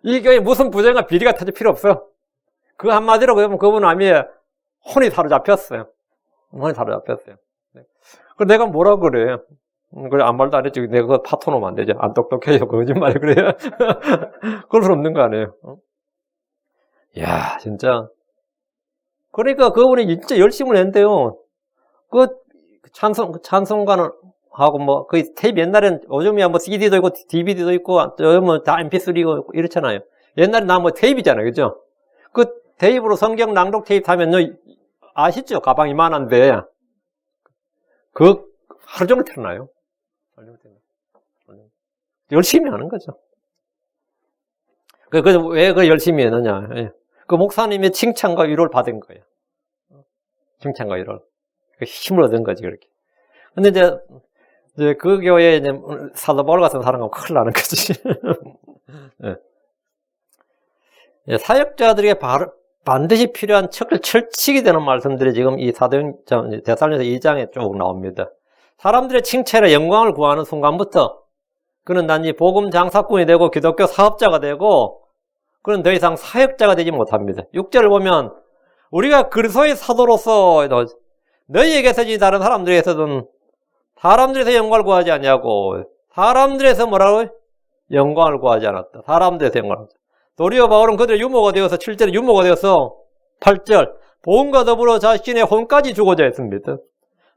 이 교회 무슨 부정과 비리가 터질 필요 없어. 그 한마디로 그러면 그분은 아미 혼이 사로잡혔어요. 혼이 사로잡혔어요. 그래서 내가 뭐라 그래. 그래, 아무 말도 안 했지. 내가 그거 파토놓으면 안 되죠. 안 똑똑해요. 거짓말이 그래요. 그럴 수 없는 거 아니에요. 이야, 진짜. 그러니까 그분이 진짜 열심을 냈는데요. 찬송가는 하고 그 테이프 옛날엔 요즘이야 CD도 있고 DVD도 있고 요즘은 다 MP3고 이렇잖아요. 옛날에 나 테이프잖아요. 그죠? 그 테이프로 성경 낭독 테이프 하면요. 아시죠? 가방 이만한데. 하루 종일 틀어놔요. 열심히 하는 거죠. 왜 열심히 했느냐. 그 목사님의 칭찬과 위로를 받은 거예요. 칭찬과 위로를. 힘을 얻은 거지, 그렇게. 근데 이제 그 교회에 이제 사도 바울 같은 사람은 큰일 나는 거지. 예. 사역자들에게 반드시 필요한 철칙이 되는 말씀들이 지금 이 데살로니가서 2장에 쭉 나옵니다. 사람들의 칭찬에 영광을 구하는 순간부터 그는 단지 복음 장사꾼이 되고 기독교 사업자가 되고 그는 더 이상 사역자가 되지 못합니다. 6절을 보면 우리가 그리스도의 사도로서 너희에게서지 다른 사람들에게서든 사람들에서 영광을 구하지 않냐고. 사람들에서 뭐라고요? 영광을 구하지 않았다. 사람들에서 영광을. 도리어 바울은 그들의 유모가 되어서 7절에 유모가 되어서 8절 복음과 더불어 자신의 혼까지 주고자 했습니다.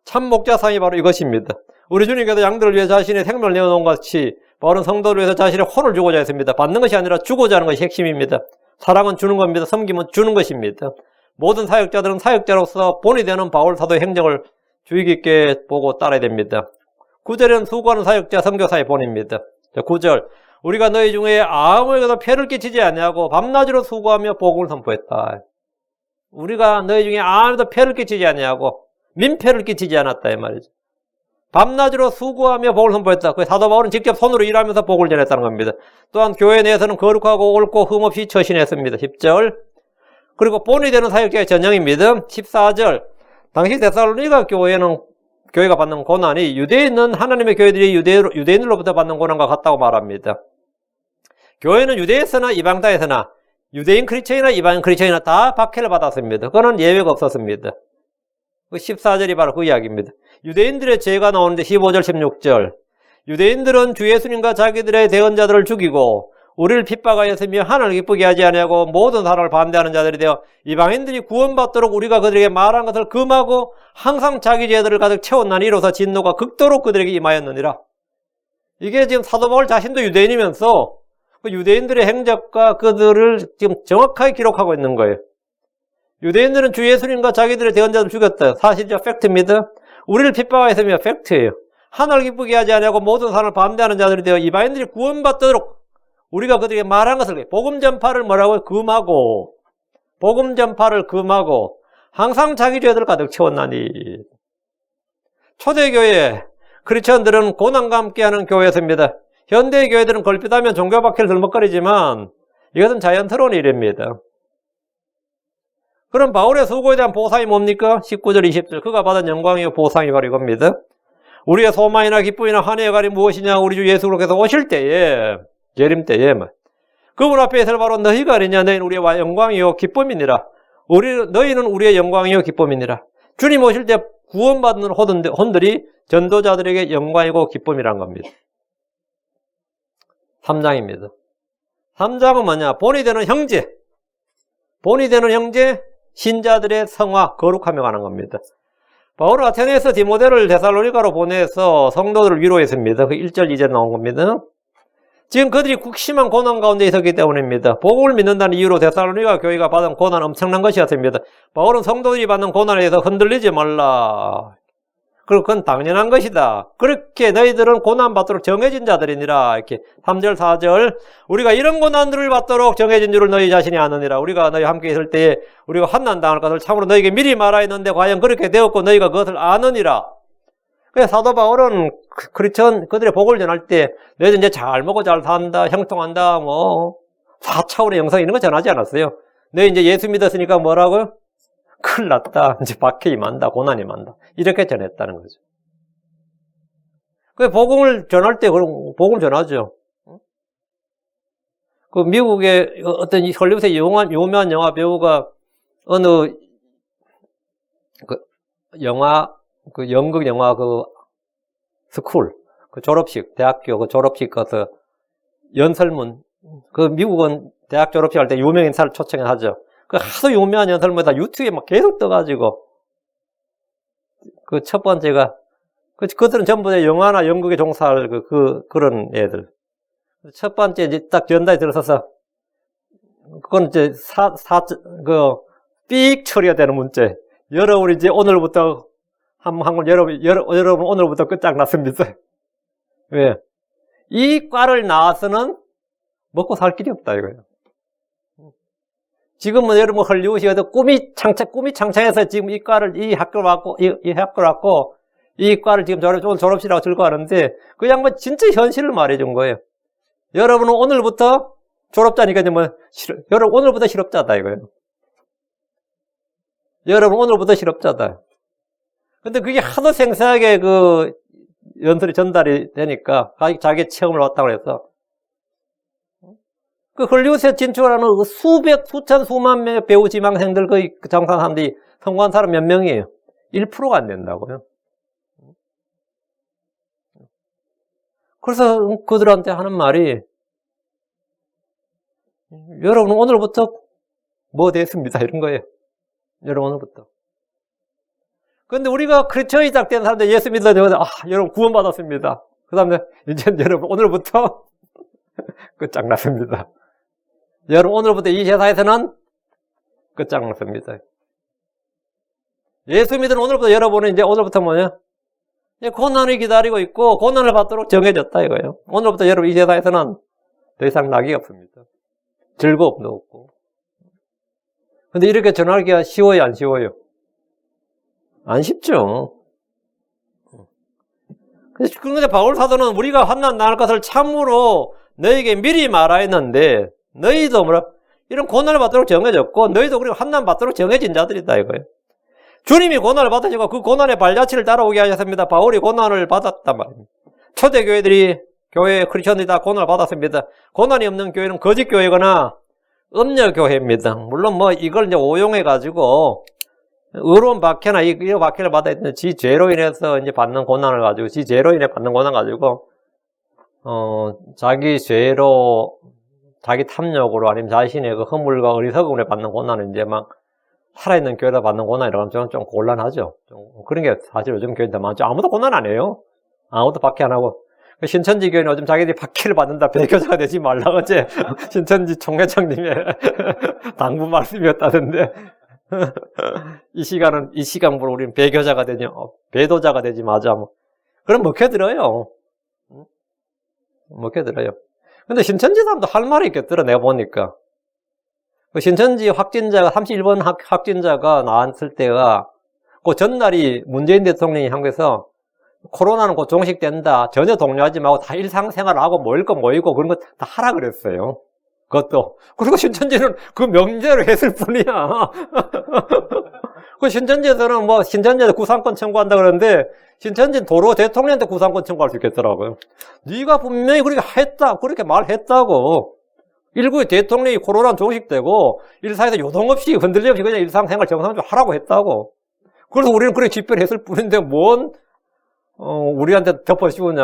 참 목자상이 바로 이것입니다. 우리 주님께서 양들을 위해 자신의 생명을 내어놓은 것 같이 바울은 성도를 위해서 자신의 혼을 주고자 했습니다. 받는 것이 아니라 주고자 하는 것이 핵심입니다. 사랑은 주는 겁니다. 섬김은 주는 것입니다. 모든 사역자들은 사역자로서 본이 되는 바울 사도의 행적을 주의 깊게 보고 따라야 됩니다. 9절에는 수고하는 사역자 선교사의 본입니다. 9절 우리가 너희 중에 아무에게도 폐를 끼치지 않냐고 밤낮으로 수고하며 복음을 선포했다. 우리가 너희 중에 아무에도 폐를 끼치지 않냐고 민폐를 끼치지 않았다 이 말이죠. 밤낮으로 수고하며 복을 선포했다. 그 사도 바울은 직접 손으로 일하면서 복을 전했다는 겁니다. 또한 교회 내에서는 거룩하고 옳고 흠없이 처신했습니다. 10절 그리고 본이 되는 사역자의 전형입니다. 14절 당시 데살로니가 교회가 받는 고난이 유대에 있는 하나님의 교회들이 유대인들로부터 받는 고난과 같다고 말합니다. 교회는 유대에서나 이방 땅에서나 유대인 크리스천이나 이방 크리스천이나 다 박해를 받았습니다. 그거는 예외가 없었습니다. 14절이 바로 그 이야기입니다. 유대인들의 죄가 나오는데 15절 16절 유대인들은 주 예수님과 자기들의 대언자들을 죽이고 우리를 핍박하였으며 하나님을 기쁘게 하지 아니하고 모든 사람을 반대하는 자들이 되어 이방인들이 구원받도록 우리가 그들에게 말한 것을 금하고 항상 자기 죄들을 가득 채웠나니 이로써 진노가 극도로 그들에게 임하였느니라. 이게 지금 사도 바울 자신도 유대인이면서 그 유대인들의 행적과 그들을 지금 정확하게 기록하고 있는 거예요. 유대인들은 주 예수님과 자기들의 대언자들을 죽였다. 사실이죠. 팩트입니다. 우리를 핍박하였으며 팩트예요. 하나님을 기쁘게 하지 아니하고 모든 사람을 반대하는 자들이 되어 이방인들이 구원받도록 우리가 그들에게 말한 것을 복음 전파를 뭐라고 금하고 복음 전파를 금하고 항상 자기 죄들을 가득 채웠나니. 초대교회 크리스천들은 고난과 함께하는 교회였습니다. 현대의 교회들은 걸핏하면 종교박해를 들먹거리지만 이것은 자연스러운 일입니다. 그럼 바울의 수고에 대한 보상이 뭡니까? 19절 20절 그가 받은 영광이요 보상이 바로 이겁니다. 우리의 소망이나 기쁨이나 환희의 가리 무엇이냐? 우리 주 예수 그리스도께서 오실 때에 예림 때에 그분 앞에 있을 바로 너희가 아니냐? 너희는 우리의 영광이요 기쁨이니라. 너희는 우리의 영광이요 기쁨이니라. 주님 오실 때 구원받는 혼들이 전도자들에게 영광이고 기쁨이란 겁니다. 3장입니다. 3장은 뭐냐? 본이 되는 형제. 본이 되는 형제, 신자들의 성화, 거룩하며 가는 겁니다. 바울은 아테네에서 디모데를 데살로니가로 보내서 성도들을 위로했습니다. 그 1절, 2절 나온 겁니다. 지금 그들이 극심한 고난 가운데 있었기 때문입니다. 복음을 믿는다는 이유로 데살로니가 교회가 받은 고난 엄청난 것이었습니다. 바울은 성도들이 받는 고난에 대해서 흔들리지 말라. 그리고 그건 당연한 것이다. 그렇게 너희들은 고난받도록 정해진 자들이니라. 이렇게 3절, 4절 우리가 이런 고난들을 받도록 정해진 줄을 너희 자신이 아느니라. 우리가 너희 함께 있을 때에 우리가 환난당할 것을 참으로 너희에게 미리 말하 했는데 과연 그렇게 되었고 너희가 그것을 아느니라. 그래서 사도 바울은 크리스천 그들의 복을 전할 때 너희들 이제 잘 먹고 잘 산다, 형통한다, 4차원의 영상 이런 거 전하지 않았어요. 너희 이제 예수 믿었으니까 뭐라고요? 큰일 났다. 이제 박해 임한다. 고난이 임한다. 이렇게 전했다는 거죠. 그 복음을 전할 때 그럼 복음을 전하죠. 그 미국의 어떤 헐리우드의 유명한 영화 배우가 어느 연극 영화 스쿨 졸업식 대학교 졸업식 가서 연설문 미국은 대학 졸업식 할 때 유명 인사를 초청하죠. 하도 유명한 연설문에다 유튜브에 막 계속 떠가지고, 첫 번째가, 그들은 전부 다 영화나 연극에 종사할 그런 애들. 첫 번째 이제 딱 전달이 들어서서, 그건 이제 삑 처리가 되는 문제. 여러분 이제 오늘부터, 여러분 오늘부터 끝장났습니다. 왜? 이 과를 나와서는 먹고 살 길이 없다 이거예요. 지금은 여러분 헐리우드에 꿈이 창창해서 지금 이 학교를 왔고, 이 학교를 왔고, 이 과를 지금 졸업식이라고 즐거워하는데, 그 양반 진짜 현실을 말해준 거예요. 여러분은 오늘부터 졸업자니까 여러분 오늘부터 실업자다 이거예요. 여러분 오늘부터 실업자다. 근데 그게 하도 생생하게 그 연설이 전달이 되니까 자기 체험을 왔다고 해서 그 헐리우드에 진출하는 수백, 수천, 수만 명의 배우 지망생들 그 장사한 사람들이 성공한 사람 몇 명이에요? 1%가 안 된다고요. 그래서 그들한테 하는 말이 여러분 오늘부터 뭐 됐습니다 이런 거예요. 여러분 오늘부터. 그런데 우리가 크리스천이 시작된 사람들 예수 믿어 여러분 구원받았습니다. 그 다음에 이제 여러분 오늘부터 끝장났습니다. 여러분 오늘부터 이 세상에서는 끝장났습니다. 예수 믿는 오늘부터 여러분은 이제 오늘부터 뭐냐? 고난이 기다리고 있고 고난을 받도록 정해졌다 이거예요. 오늘부터 여러분 이 세상에서는 더 이상 낙이 없습니다. 즐거움도 없고. 근데 이렇게 전하기가 쉬워요, 안 쉬워요? 안 쉽죠. 그런데 바울 사도는 우리가 환난 당할 것을 참으로 너에게 미리 말하였는데 너희도 이런 고난을 받도록 정해졌고 너희도 그리고 환난 받도록 정해진 자들이다 이거예요. 주님이 고난을 받으시고 그 고난의 발자취를 따라오게 하셨습니다. 바울이 고난을 받았단 말입니다. 초대교회들이 교회 크리스천들이 다 고난을 받았습니다. 고난이 없는 교회는 거짓 교회거나 음녀 교회입니다. 물론 이걸 이제 오용해가지고 의로운 박해나 이 박해를 받아야 되는 지 죄로 인해서 이제 받는 고난을 가지고 지 죄로 인해 받는 고난 가지고 자기 죄로 자기 탐욕으로 아니면 자신의 그 허물과 어리석음에 받는 고난은 이제 막 살아있는 교회에서 받는 고난이라고 하면 좀 곤란하죠. 그런 게 사실 요즘 교회인데 많죠. 아무도 고난 안 해요. 아무도 박해 안 하고. 신천지 교회는 요즘 자기들이 박해를 받는다 배교자가 되지 말라고 어제 신천지 총회장님의 당부 말씀이었다던데 이 시간부로 우리는 배교자가 되냐 배도자가 되지 마자 그럼 먹혀들어요. 먹혀들어요. 근데 신천지 사람도 할 말이 있겠더라 내가 보니까. 그 신천지 확진자가 31번 확진자가 나왔을 때가 그 전날이 문재인 대통령이 한국에서 코로나는 곧 종식된다. 전혀 동요하지 말고 다 일상생활하고 모일 거 모이고 그런 거 다 하라 그랬어요. 그것도. 그리고 신천지는 그 명제로 했을 뿐이야. 그 신천지에서는 신천지에서 구상권 청구한다 그러는데 신천지는 도로 대통령한테 구상권 청구할 수 있겠더라고요. 네가 분명히 그렇게 말했다고. 일국의 대통령이 코로나 종식되고 일사에서 요동없이 흔들림 없이 그냥 일상생활 정상적으로 하라고 했다고. 그래서 우리는 그렇게 집회를 했을 뿐인데 우리한테 덮어씌우냐.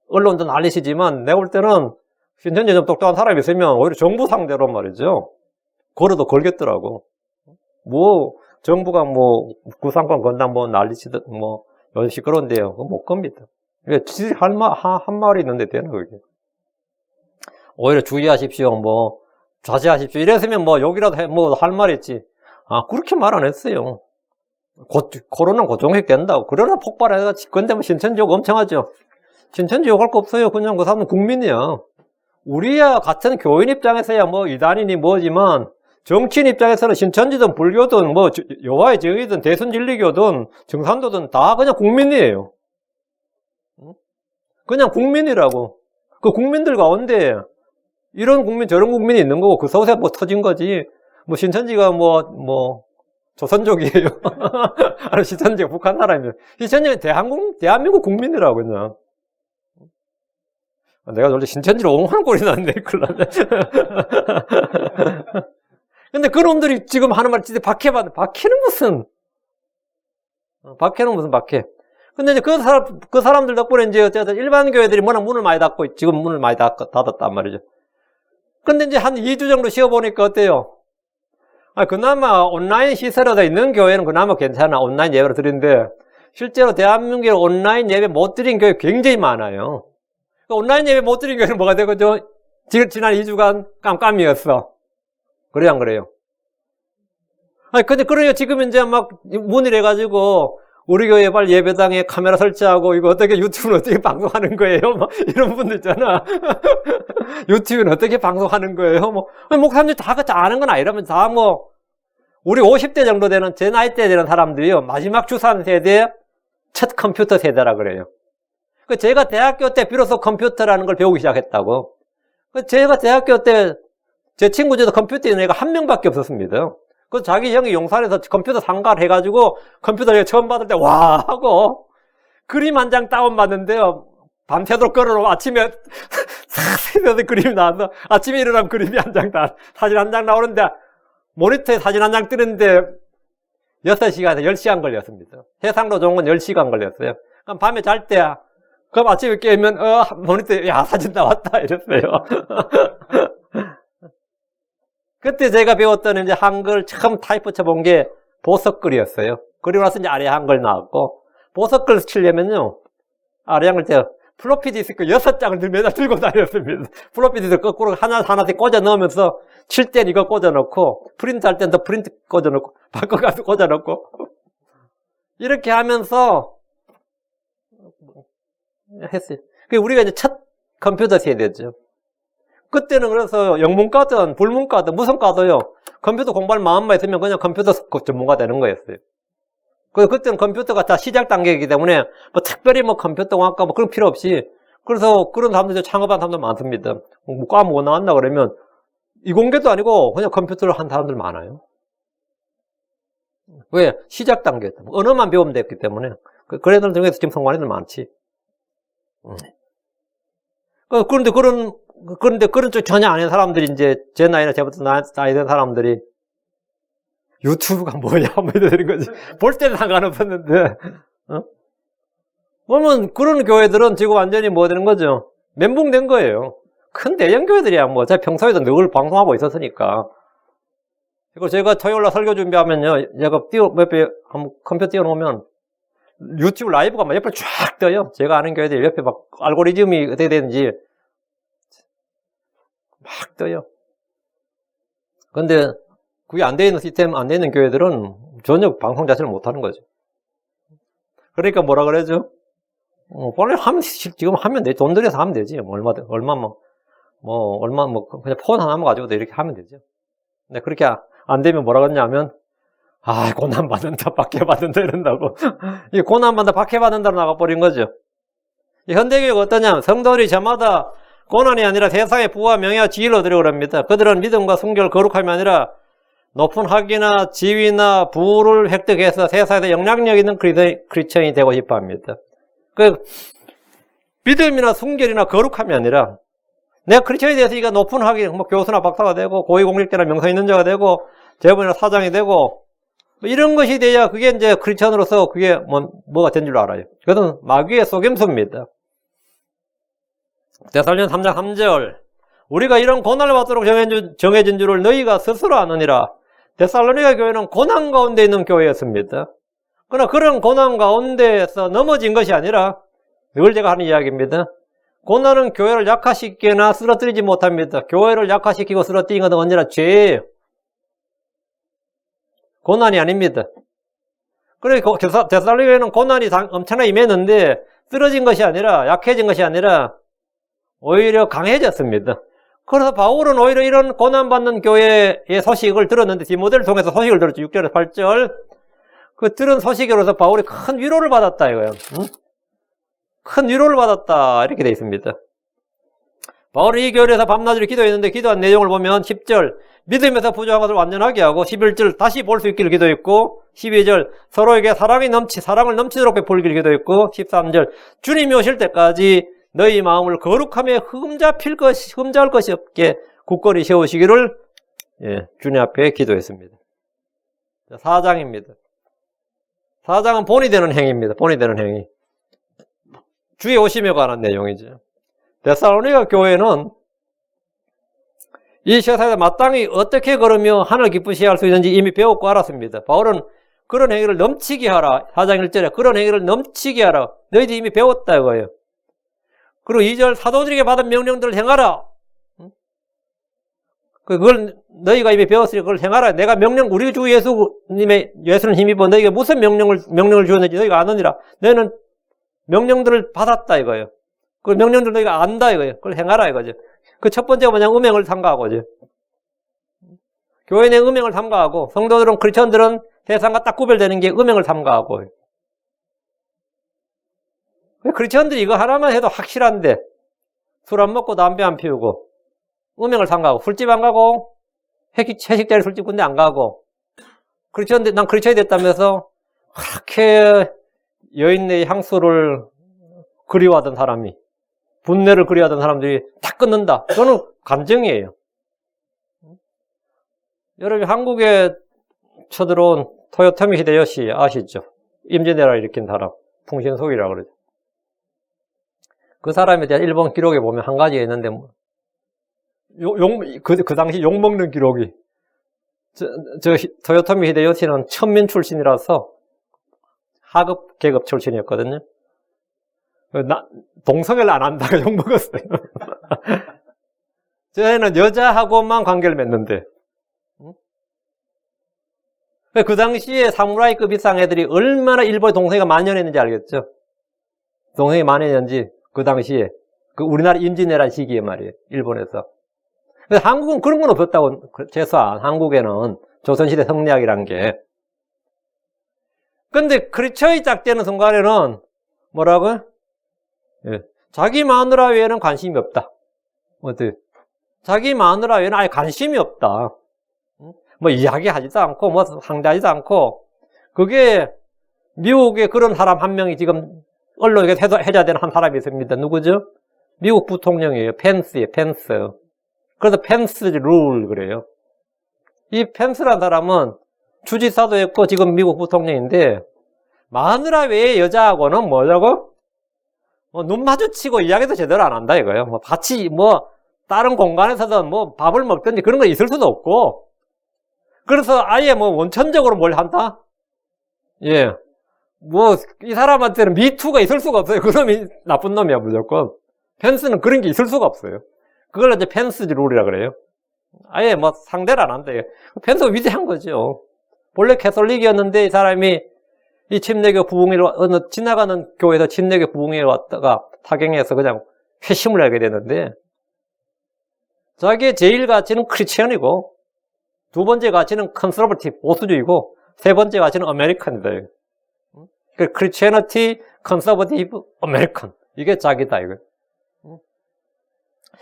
언론도 난리시지만 내가 볼 때는 신천지에 좀 똑똑한 사람이 있으면 오히려 정부 상대로 말이죠. 걸어도 걸겠더라고. 정부가 구상권 건당 난리치듯 요즘 시끄러운데요. 그거 못 겁니다. 이게 한 말이 있는데 되나 그게. 오히려 주의하십시오. 자제하십시오. 이랬으면 욕이라도 할 말이 있지. 그렇게 말 안 했어요. 코로나는 곧 종식된다고. 그러나 폭발해서 집권되면 신천지 욕 엄청 하죠. 신천지 욕할 거 없어요. 그냥 그 사람은 국민이야. 우리야 같은 교인 입장에서야 이단이니 뭐지만 정치인 입장에서는 신천지든 불교든 여호와의 증이든 대순진리교든 증산도든 다 그냥 국민이에요. 그냥 국민이라고. 그 국민들 가운데 이런 국민 저런 국민이 있는 거고 그 속에 터진 거지. 신천지가 조선족이에요. 아니 신천지가 북한 사람이에요. 신천지는 대한민국 국민이라고 그냥. 내가 원래 신천지를 옹호하는 꼴이 났네. 큰일 났네. 근데 그놈들이 지금 하는 말 진짜 박해는 무슨 박해. 근데 이제 그 사람들 덕분에 이제 어쨌든 일반 교회들이 문을 많이 닫고 지금 문을 많이 닫았단 말이죠. 근데 이제 한 2주 정도 쉬어보니까 어때요? 그나마 온라인 시설에 있는 교회는 그나마 괜찮아. 온라인 예배를 드리는데 실제로 대한민국에 온라인 예배 못 드린 교회 굉장히 많아요. 온라인 예배 못 드린 교회는 뭐가 되거든요? 지난 2주간 깜깜이었어. 그래요, 안 그래요? 근데 그래요. 지금 이제 문을 해가지고 우리 교회 빨리 예배당에 카메라 설치하고 이거 어떻게 유튜브는 어떻게 방송하는 거예요? 뭐 이런 분들 있잖아. 유튜브는 어떻게 방송하는 거예요? 뭐 목사님들 다 아는 건 아니라면 다 뭐 우리 50대 정도 되는 제 나이 때 되는 사람들이요 마지막 주산 세대 첫 컴퓨터 세대라 그래요. 제가 대학교 때 비로소 컴퓨터라는 걸 배우기 시작했다고. 제가 대학교 때 제 친구 중에서 컴퓨터 있는 애가 한 명밖에 없었습니다. 그 자기 형이 용산에서 컴퓨터 상가를 해가지고 컴퓨터를 처음 받을 때 와 하고 그림 한 장 다운받는데요. 밤새도록 걸어놓고 아침에 새벽에 그림이 나와서 아침에 일어나면 그림이 한 장 사진 한 장 나오는데 모니터에 사진 한 장 뜨는데 6시간에서 10시간 걸렸습니다. 해상도 좋은 건 10시간 걸렸어요. 그럼 밤에 잘 때 그럼 아침에 깨면 모니터에 야 사진 나왔다 이랬어요. 그때 제가 배웠던 이제 한글 처음 타이프 쳐본 게 보석글이었어요. 그리고 나서 이제 아래 한글 나왔고, 보석글 치려면요, 아래 한글 때 플로피 디스크 6장을 매달 들고 다녔습니다. 플로피 디스크 거꾸로 하나씩 꽂아 넣으면서 칠 땐 이거 꽂아 넣고, 프린트 할 땐 더 프린트 꽂아 넣고, 바꿔가지고 꽂아 넣고. 이렇게 하면서 했어요. 우리가 이제 첫 컴퓨터 세대죠. 그때는 그래서 영문과든 불문과든 무슨 과도요. 컴퓨터 공부할 마음만 있으면 그냥 컴퓨터 전문가 되는 거였어요. 그때는 컴퓨터가 다 시작 단계이기 때문에 뭐 특별히 뭐 컴퓨터공학과 뭐 그런 필요 없이 그래서 그런 사람들 창업한 사람들 많습니다. 과 뭐 나왔나 그러면 이공계도 아니고 그냥 컴퓨터를 한 사람들 많아요. 왜? 시작 단계였다. 언어만 배우면 됐기 때문에. 그런 애들 중에서 지금 성공한 애들 많지. 그런데 그런 쪽 전혀 안 한 사람들이 이제 제 나이나 제부터 나이 된 사람들이 유튜브가 뭐냐 뭐 이러는 거지. 볼 때는 상관없었는데. 그러면 그런 교회들은 지금 완전히 뭐 되는 거죠? 멘붕된 거예요. 큰 대형 교회들이야 뭐. 제가 평소에도 늘 방송하고 있었으니까. 그리고 제가 토요일날 설교 준비하면요, 제가 옆에 컴퓨터 띄워놓으면 유튜브 라이브가 막 옆에 쫙 떠요. 제가 아는 교회들 옆에 막 알고리즘이 어떻게 되는지 막 떠요. 근데 그게 안 돼 있는 시스템, 안 돼 있는 교회들은 전혀 방송 자체를 못 하는 거죠. 그러니까 뭐라 그러죠? 원래 지금 하면 돼. 돈 들여서 하면 되지. 얼마, 그냥 폰 하나만 가지고도 이렇게 하면 되죠. 근데 그렇게 안 되면 뭐라 그러냐면, 고난받는다, 박해받는다, 이런다고. 이 고난받는다, 박해받는다로 나가버린 거죠. 이 현대교회가 어떠냐면, 성도들이 저마다 고난이 아니라 세상의 부와 명예와 지위를 얻으려고 합니다. 그들은 믿음과 순결, 거룩함이 아니라 높은 학위나 지위나 부를 획득해서 세상에서 영향력 있는 크리스천이 되고 싶어 합니다. 믿음이나 순결이나 거룩함이 아니라 내가 크리스천이 됐으니까 높은 학위, 뭐 교수나 박사가 되고 고위공직자나 명성 있는 자가 되고 재벌이나 사장이 되고 뭐 이런 것이 돼야 그게 이제 크리스천으로서 그게 뭐가 된 줄 알아요. 그것은 마귀의 속임수입니다. 데살로니가 3장 3절 우리가 이런 고난을 받도록 정해진 줄을 너희가 스스로 아느니라. 데살로니가 교회는 고난 가운데 있는 교회였습니다. 그러나 그런 고난 가운데에서 넘어진 것이 아니라 늘 제가 하는 이야기입니다. 고난은 교회를 약화시키거나 쓰러뜨리지 못합니다. 교회를 약화시키고 쓰러뜨리는 것은 언제나 죄예요. 고난이 아닙니다. 그래서 데살로니가 교회는 고난이 엄청나게 임했는데 쓰러진 것이 아니라 약해진 것이 아니라 오히려 강해졌습니다. 그래서 바울은 오히려 이런 고난받는 교회의 소식을 들었는데 디모데를 통해서 소식을 들었죠. 6절에서 8절. 그 들은 소식으로서 바울이 큰 위로를 받았다 이거예요. 큰 위로를 받았다 이렇게 되어 있습니다. 바울이 이 교회에서 밤낮으로 기도했는데 기도한 내용을 보면 10절 믿음에서 부족한 것을 완전하게 하고 11절 다시 볼 수 있기를 기도했고 12절 서로에게 사랑을 넘치도록 베풀기를 기도했고 13절 주님이 오실 때까지 너희 마음을 거룩함에 흠잡을 것이 없게 굳건히 세우시기를 주님 앞에 기도했습니다. 4장입니다. 4장은 본이 되는 행위입니다. 본이 되는 행위. 주의 오심에 관한 내용이죠. 데살로니가 교회는 이 세상에 마땅히 어떻게 걸으며 하나님을 기쁘시게 할 수 있는지 이미 배웠고 알았습니다. 바울은 그런 행위를 넘치게 하라. 4장 1절에 그런 행위를 넘치게 하라. 너희들이 이미 배웠다 이거예요. 그리고 2절 사도들에게 받은 명령들을 행하라. 그걸 너희가 이미 배웠으니 그걸 행하라. 내가 명령, 우리 주 예수는 힘입어. 너희가 무슨 명령을 주었는지 너희가 아느니라. 너희는 명령들을 받았다 이거예요. 그 명령들 너희가 안다 이거예요. 그걸 행하라 이거죠. 그 첫 번째가 뭐냐면 음행을 삼가하고죠. 교회 내 음행을 삼가하고, 성도들은, 크리스천들은 세상과 딱 구별되는 게 음행을 삼가하고. 크리스천들이 이거 하나만 해도 확실한데, 술 안 먹고 담배 안 피우고, 음행을 삼가하고, 술집 안 가고, 회식 자리 술집 군데 안 가고, 크리스천들, 난 크리스천이 됐다면서, 그렇게 여인의 향수를 그리워하던 사람이, 분내를 그리워하던 사람들이 다 끊는다. 그거는 감정이에요. 여러분, 한국에 쳐들어온 토요토미 히데요시 아시죠? 임진왜란 일으킨 사람, 풍신속이라고 그러죠. 그 사람에 대한 일본 기록에 보면 한 가지가 있는데, 그 당시 욕먹는 기록이, 토요토미 히데요시는 천민 출신이라서 하급 계급 출신이었거든요. 동성애를 안 한다고 욕먹었어요. 저희는 여자하고만 관계를 맺는데, 그 당시에 사무라이급 이상 애들이 얼마나 일본에 동성애가 만연했는지 알겠죠? 동성애가 만연했는지, 그 당시에. 그 우리나라 임진왜란 시기에 말이에요. 일본에서. 근데 한국은 그런 건 없었다고, 최소한. 한국에는 조선시대 성리학이란 게. 근데 크리처의 짝되는 순간에는 뭐라고요? 예. 자기 마누라 외에는 관심이 없다. 어때? 자기 마누라 외에는 아예 관심이 없다. 뭐 이야기하지도 않고 뭐 상대하지도 않고. 그게 미국에 그런 사람 한 명이 지금 언론에 해자되는 한 사람이 있습니다. 누구죠? 미국 부통령이에요. 펜스예요. 펜스. 그래서 펜스 룰 그래요. 이 펜스라는 사람은 주지사도 했고 지금 미국 부통령인데 마누라 외의 여자하고는 뭐라고? 뭐 눈 마주치고 이야기도 제대로 안 한다 이거예요. 뭐 같이 뭐 다른 공간에서든 뭐 밥을 먹든지 그런 거 있을 수도 없고. 그래서 아예 뭐 원천적으로 뭘 한다? 예. 뭐 이 사람한테는 미투가 있을 수가 없어요. 그 놈이 나쁜 놈이야 무조건. 펜스는 그런 게 있을 수가 없어요. 그걸 이제 펜스 룰이라 그래요. 아예 뭐 상대를 안 한다. 펜스가 위대한 거죠. 원래 캐톨릭이었는데 이 사람이 이 침례교 부흥회로 어느 지나가는 교회에서 침례교 부흥회에 왔다가 타경해서 그냥 회심을 하게 되는데 자기의 제일 가치는 크리스천이고 두 번째 가치는 컨서버티브 보수주의고 세 번째 가치는 아메리칸이다. 크리스천티 컨서버티브 아메리칸 이게 자기다 이거.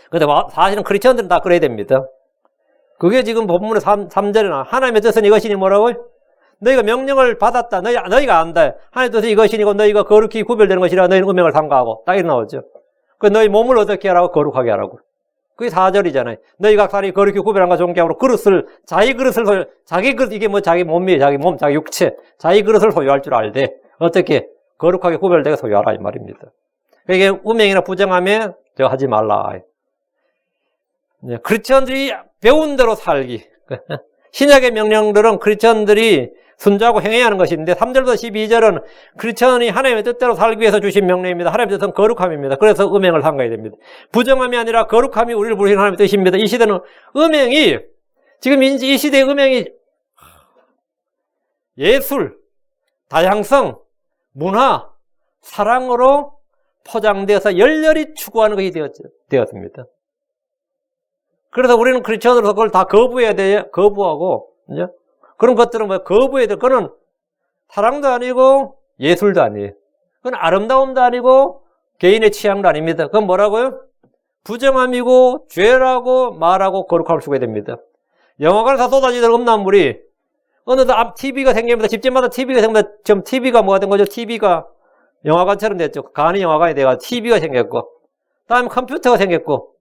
근데 사실은 크리스천들은 다 그래야 됩니다. 그게 지금 본문의 3절에 나와. 하나님의 뜻은 이것이니 뭐라고요? 너희가 명령을 받았다. 너희가 안다. 하나님의 뜻은 이것이니고 너희가 거룩히 구별되는 것이라 너희는 음행을 삼가하고. 딱 이렇게 나오죠. 그 너희 몸을 어떻게 하라고? 거룩하게 하라고. 그게 4절이잖아요. 너희 각 사람이 거룩히 구별한과 존귀함으로 자기 그릇을 자기 그릇, 이게 뭐 자기 몸이에요. 자기 몸, 자기 육체. 자기 그릇을 소유할 줄 알되. 어떻게? 거룩하게 구별되게 소유하라. 이 말입니다. 이게 음행이나 부정함에 하지 말라. 크리스천들이 배운 대로 살기. 신약의 명령들은 크리스천들이 순종하고 행해야 하는 것인데 3절부터 12절은 크리스천이 하나님의 뜻대로 살기 위해서 주신 명령입니다. 하나님의 뜻은 거룩함입니다. 그래서 음행을 삼가야 됩니다. 부정함이 아니라 거룩함이 우리를 부르시는 하나님의 뜻입니다. 이 시대는 음행이 지금 이 시대의 음행이 예술, 다양성, 문화, 사랑으로 포장되어서 열렬히 추구하는 것이 되었습니다. 그래서 우리는 크리스천으로서 그걸 다 거부해야 돼요. 거부하고, 그죠? 그런 것들은 뭐 거부해야 돼. 그건 사랑도 아니고 예술도 아니에요. 그건 아름다움도 아니고 개인의 취향도 아닙니다. 그건 뭐라고요? 부정함이고 죄라고 말하고 거룩함을 쓰게 됩니다. 영화관에서 쏟아지던 음란물이 어느덧 TV가 생깁니다. 집집마다 TV가 생깁니다. 지금 TV가 뭐가 된 거죠? TV가 영화관처럼 됐죠. 간이 영화관이 돼가지고 TV가 생겼고, 다음에 컴퓨터가 생겼고,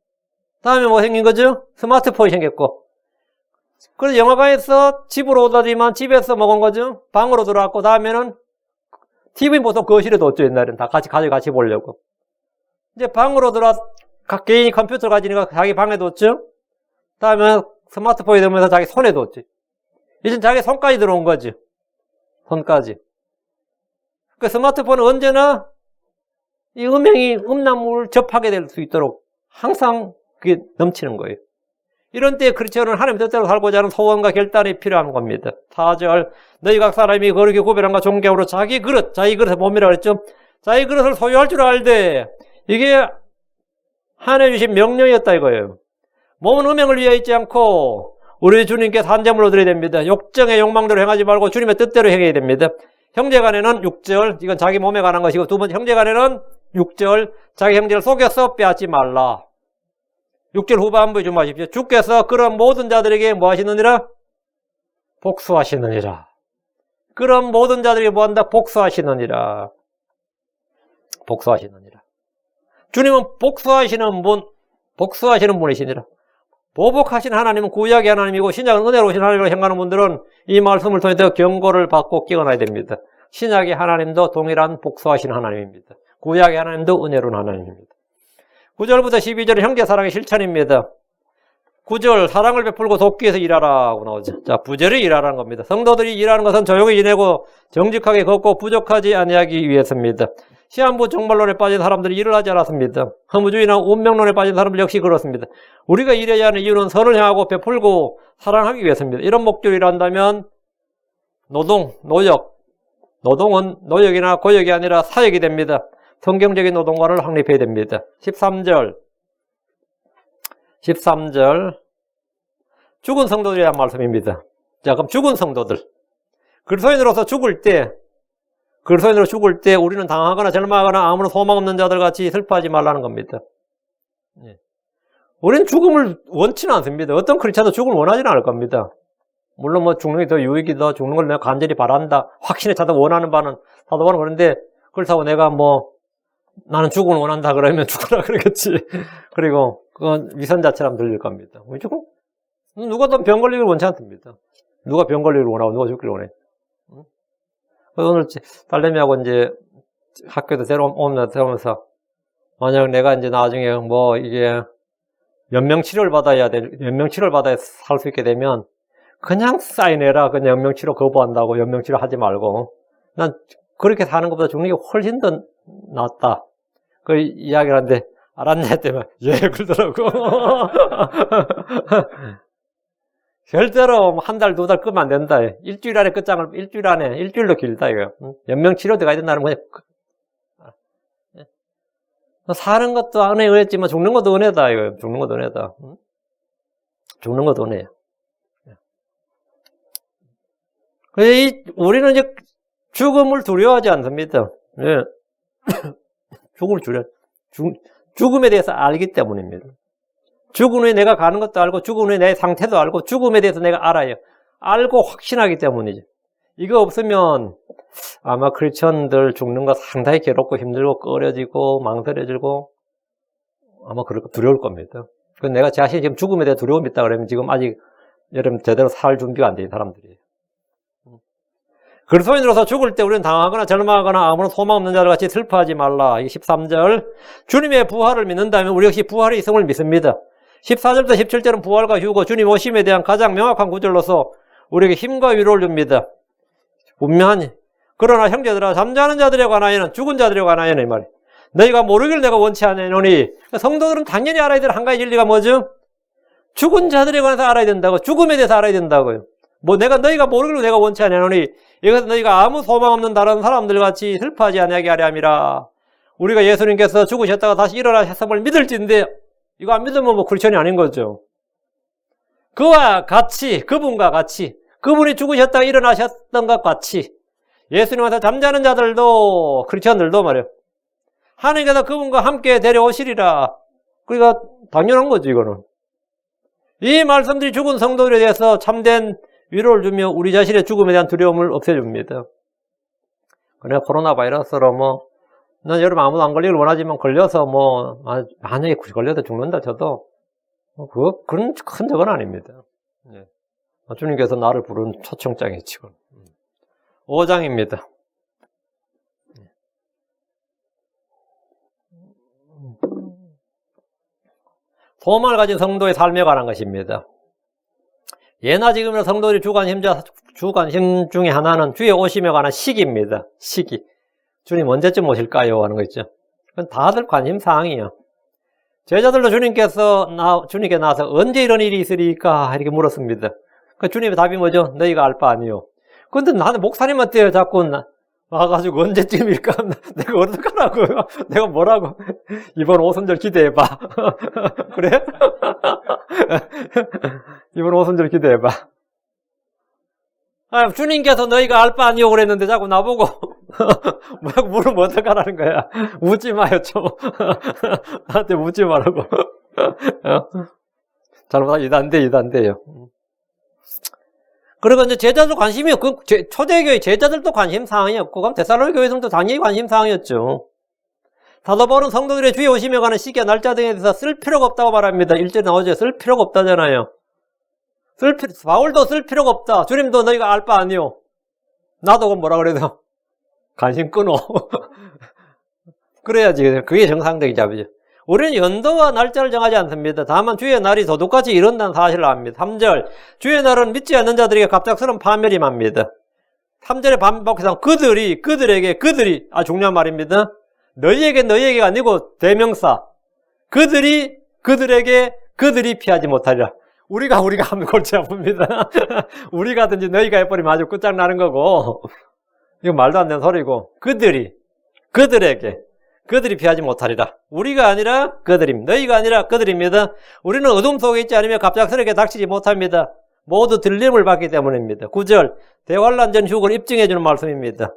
다음에 뭐 생긴 거죠? 스마트폰이 생겼고. 그래서 영화관에서 집으로 오다지만 집에서 먹은 거죠? 방으로 들어왔고, 다음에는 TV는 보통 거실에 뒀죠. 옛날에는 다 같이 보려고. 이제 방으로 각 개인이 컴퓨터 가지니까 자기 방에 뒀죠? 다음에 스마트폰이 되면서 자기 손에 뒀지. 이제 자기 손까지 들어온 거지. 손까지. 그 스마트폰은 언제나 이 음란물을 접하게 될 수 있도록 항상 그게 넘치는 거예요. 이런 때에 크리스천은 하나님 뜻대로 살고자 하는 소원과 결단이 필요한 겁니다. 4절 너희 각 사람이 거룩히 구별함과 존경으로 자기 그릇의 몸이라고 했죠. 자기 그릇을 소유할 줄 알되 이게 하나님 주신 명령이었다 이거예요. 몸은 음행을 위해 있지 않고 우리 주님께 산제물로 드려야 됩니다. 욕정의 욕망대로 행하지 말고 주님의 뜻대로 행해야 됩니다. 형제간에는 6절, 이건 자기 몸에 관한 것이고, 두 번째 형제간에는 6절, 자기 형제를 속여서 빼앗지 말라. 6절 후반부에 좀 하십시오. 주께서 그런 모든 자들에게 뭐 하시느니라? 복수하시느니라. 그런 모든 자들에게 뭐 한다? 복수하시느니라. 복수하시느니라. 주님은 복수하시는 분이시니라. 보복하신 하나님은 구약의 하나님이고 신약은 은혜로우신 하나님으로 행하는 분들은 이 말씀을 통해서 경고를 받고 깨어나야 됩니다. 신약의 하나님도 동일한 복수하신 하나님입니다. 구약의 하나님도 은혜로운 하나님입니다. 9절부터 12절은 형제사랑의 실천입니다. 9절 사랑을 베풀고 돕기 위해서 일하라고 나오죠. 자, 부절히 일하라는 겁니다. 성도들이 일하는 것은 조용히 지내고 정직하게 걷고 부족하지 아니하기 위해서입니다. 시한부 종말론에 빠진 사람들이 일을 하지 않았습니다. 허무주의나 운명론에 빠진 사람들 역시 그렇습니다. 우리가 일해야 하는 이유는 선을 향하고 베풀고 사랑하기 위해서입니다. 이런 목적으로 일한다면 노동은 노역이나 고역이 아니라 사역이 됩니다. 성경적인 노동과를 확립해야 됩니다. 13절 죽은 성도들이란 말씀입니다. 자, 그럼 죽은 성도들 그리스도인으로 죽을 때 우리는 당하거나 절망하거나 아무런 소망 없는 자들 같이 슬퍼하지 말라는 겁니다. 우리는 죽음을 원치는 않습니다. 어떤 크리스찬도 죽음을 원하지는 않을 겁니다. 물론 뭐 죽는 게 더 유익이다, 죽는 걸 내가 간절히 바란다, 확신에 차다 원하는 바는 사도바는 그런데 그렇다고 내가 뭐 나는 죽음을 원한다 그러면 죽어라 그러겠지. 그리고 그건 위선자처럼 들릴 겁니다. 죽음? 누가 또 병 걸리기를 원치 않습니다. 누가 병 걸리기를 원하고 누가 죽기를 원해. 오늘 딸내미하고 이제 학교도 새로 오면서 만약 내가 이제 나중에 뭐 이게 연명치료를 받아야 살 수 있게 되면 그냥 사인해라. 그냥 연명치료 거부한다고 연명치료 하지 말고 난 그렇게 사는 것보다 죽는 게 훨씬 더 낫다. 그 이야기를 하는데 알았냐 했더니 예 그러더라고. 절대로 한 달, 두 달 끄면 안 된다. 일주일 안에 끝장을, 일주일도 길다, 이거. 연명치료 들어가야 된다는 거냐. 사는 것도 은혜에 의했지만 죽는 것도 은혜다, 이거. 죽는 것도 은혜다. 죽는 것도 은혜야. 우리는 이제 죽음을 두려워하지 않습니다. 예. 죽음에 대해서 알기 때문입니다. 죽은 후에 내가 가는 것도 알고 죽은 후에 내 상태도 알고 죽음에 대해서 내가 알아요. 알고 확신하기 때문이죠. 이거 없으면 아마 크리스천들 죽는 거 상당히 괴롭고 힘들고 꺼려지고 망설여지고 아마 두려울 겁니다. 내가 자신이 지금 죽음에 대해 두려움이 있다 그러면 지금 아직 여러분 제대로 살 준비가 안 된 사람들이에요. 그리스도인으로서 죽을 때 우리는 당하거나 절망하거나 아무런 소망 없는 자들 같이 슬퍼하지 말라. 이 13절 주님의 부활을 믿는다면 우리 역시 부활의 이성을 믿습니다. 14절부터 17절은 부활과 휴거, 주님 오심에 대한 가장 명확한 구절로서 우리에게 힘과 위로를 줍니다. 분명하니 그러나 형제들아 잠자는 자들에 관하여는 죽은 자들에 관하여는 이 말이에요. 너희가 모르기를 내가 원치 않으노니 성도들은 당연히 알아야 될 한 가지 진리가 뭐죠? 죽은 자들에 관해서 알아야 된다고. 죽음에 대해서 알아야 된다고요. 너희가 모르기를 내가 원치 않으노니 이것은 너희가 아무 소망 없는 다른 사람들 같이 슬퍼하지 아니하게 하려 함이라. 우리가 예수님께서 죽으셨다가 다시 일어나셨음을 믿을진데 이거 안 믿으면 크리스천이 아닌 거죠. 그분과 같이 그분이 죽으셨다가 일어나셨던 것 같이 예수님한테 잠자는 자들도 크리스천들도 말이에요. 하나님께서 그분과 함께 데려오시리라. 그러니까 당연한 거죠, 이거는. 이 말씀들이 죽은 성도들에 대해서 참된 위로를 주며 우리 자신의 죽음에 대한 두려움을 없애줍니다. 그래, 코로나 바이러스로 난 여러분 아무도 안 걸리길 원하지만 걸려서 만약에 걸려도 죽는다 쳐도 그런 큰 적은 아닙니다. 네. 주님께서 나를 부른 초청장이 지금 5장입니다. 소망을 가진 성도의 삶에 관한 것입니다. 예나 지금이나 성도들이 주관심 중에 하나는 주의 오심에 관한 시기입니다. 시기. 주님 언제쯤 오실까요? 하는 거 있죠. 그건 다들 관심사항이에요. 제자들도 주님께 나와서 언제 이런 일이 있으리까? 이렇게 물었습니다. 그 주님의 답이 뭐죠? 너희가 알 바 아니요. 근데 나는 목사님한테 자꾸 와가지고 언제쯤일까? 내가 어떡하라고요? 내가 뭐라고? 이번 오순절 기대해봐. 그래? 이번 오순절 기대해봐. 아, 주님께서 너희가 알 바 아니요 그랬는데 자꾸 나보고 물으면 어떡하라는 거야? 묻지 마요, 좀. 나한테 묻지 말라고. 잘못하면 이단돼요. 그리고 이제 제자들 관심이 없고, 초대교회 제자들도 관심사항이었고, 그럼 데살로니가 교회들도 당연히 관심사항이었죠. 사도 바울은 성도들의 주의 오심에 관한 시기와 날짜 등에 대해서 쓸 필요가 없다고 말합니다. 1절에 나오죠. 쓸 필요가 없다잖아요. 바울도 쓸 필요가 없다. 주님도 너희가 알 바 아니요. 나도 그럼 뭐라 그래도 관심 끊어. 그래야지. 그게 정상적인 답이죠. 우리는 연도와 날짜를 정하지 않습니다. 다만 주의 날이 도둑같이 이룬다는 사실을 압니다. 3절, 주의 날은 믿지 않는 자들에게 갑작스러운 파멸이 맙니다. 3절에 반복해서 그들이 중요한 말입니다. 너희에게가 아니고 대명사. 그들이 피하지 못하리라. 우리가 하면 골치 아픕니다. 우리가 하든지 너희가 해버리면 아주 끝장나는 거고. 이거 말도 안 되는 소리고. 그들이 피하지 못하리라. 우리가 아니라 그들입니다. 너희가 아니라 그들입니다. 우리는 어둠 속에 있지 않으면 갑작스럽게 닥치지 못합니다. 모두 들림을 받기 때문입니다. 9절, 대환란 전 휴거를 입증해주는 말씀입니다.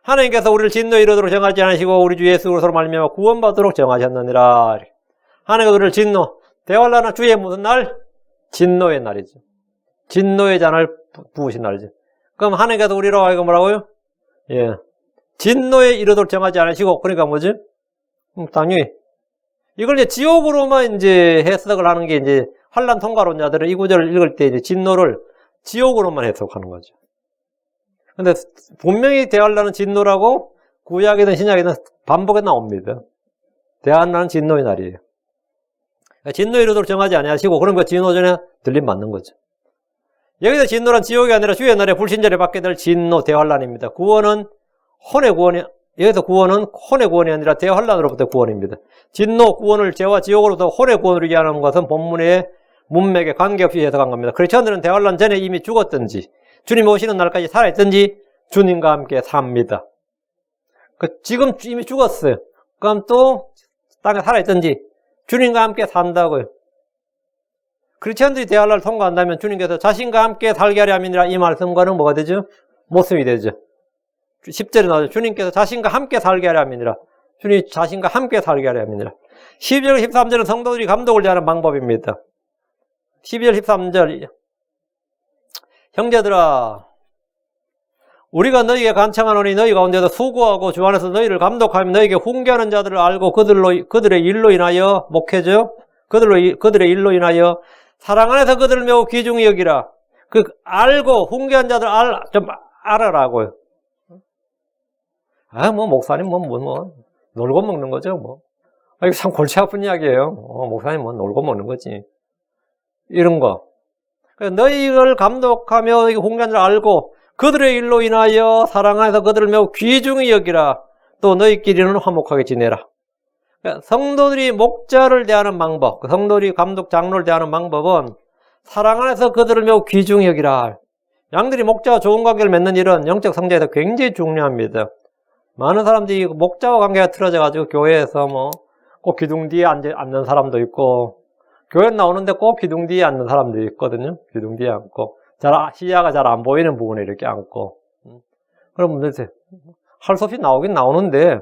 하나님께서 우리를 진노에 이르도록 정하지 않으시고 우리 주 예수 그리스도로 말미암아 구원받도록 정하셨느니라. 하나님께서 우리를 대환란은 주의 무슨 날? 진노의 날이죠. 진노의 잔을 부으신 날이죠. 그럼 하나님께서 우리로 하여금 뭐라고요? 예. 진노에 이르도록 정하지 않으시고, 그러니까 뭐지? 당연히. 이걸 이제 지옥으로만 이제 해석을 하는 게 이제 환란 통과론자들은 이 구절을 읽을 때 이제 진노를 지옥으로만 해석하는 거죠. 근데 분명히 대환란은 진노라고 구약이든 신약이든 반복에 나옵니다. 대환란은 진노의 날이에요. 진노에 이르도록 정하지 아니하시고, 그런 거 진노 전에 들림 맞는 거죠. 여기서 진노란 지옥이 아니라 주의 날에 불신자를 받게 될 진노 대환란입니다. 구원은 혼의 구원이, 여기서 구원은 혼의 구원이 아니라 대환란으로부터 구원입니다. 진노 구원을 죄와 지옥으로부터 혼의 구원으로 이해하는 것은 본문의 문맥에 관계없이 해석한 겁니다. 크리스천들은 대환란 전에 이미 죽었든지 주님 오시는 날까지 살아있든지 주님과 함께 삽니다. 지금 이미 죽었어요. 그럼 또 땅에 살아있든지 주님과 함께 산다고요. 크리스천들이 대환란을 통과한다면 주님께서 자신과 함께 살게 하려 함이니라. 이 말씀과는 뭐가 되죠? 모순이 되죠. 10절에 나오죠. 주님께서 자신과 함께 살게 하려 함이니라. 주님 자신과 함께 살게 하려 함이니라. 12절, 13절은 성도들이 감독을 대하는 방법입니다. 12절, 13절. 형제들아, 우리가 너희에게 간청하노니 너희 가운데서 수고하고 주 안에서 너희를 감독하며 너희에게 훈계하는 자들을 알고 그들의 일로 인하여 목회죠. 그들의 일로 인하여 사랑 안에서 그들을 매우 귀중히 여기라. 알고 훈계한 자들 좀 알아라고요. 목사님, 놀고 먹는 거죠, 이거 참 골치 아픈 이야기예요. 목사님, 놀고 먹는 거지. 이런 거. 너희를 감독하며 훈계한 줄 알고, 그들의 일로 인하여 사랑 안에서 그들을 매우 귀중히 여기라. 또 너희끼리는 화목하게 지내라. 성도들이 목자를 대하는 방법, 성도들이 감독 장로를 대하는 방법은 사랑 안에서 그들을 매우 귀중히 여기라. 양들이 목자와 좋은 관계를 맺는 일은 영적 성장에서 굉장히 중요합니다. 많은 사람들이 목자와 관계가 틀어져가지고 교회에서 꼭 기둥 뒤에 앉는 사람도 있고, 교회 나오는데 꼭 기둥 뒤에 앉는 사람도 있거든요. 기둥 뒤에 앉고, 시야가 잘 안 보이는 부분에 이렇게 앉고. 그럼 할 수 없이 나오긴 나오는데,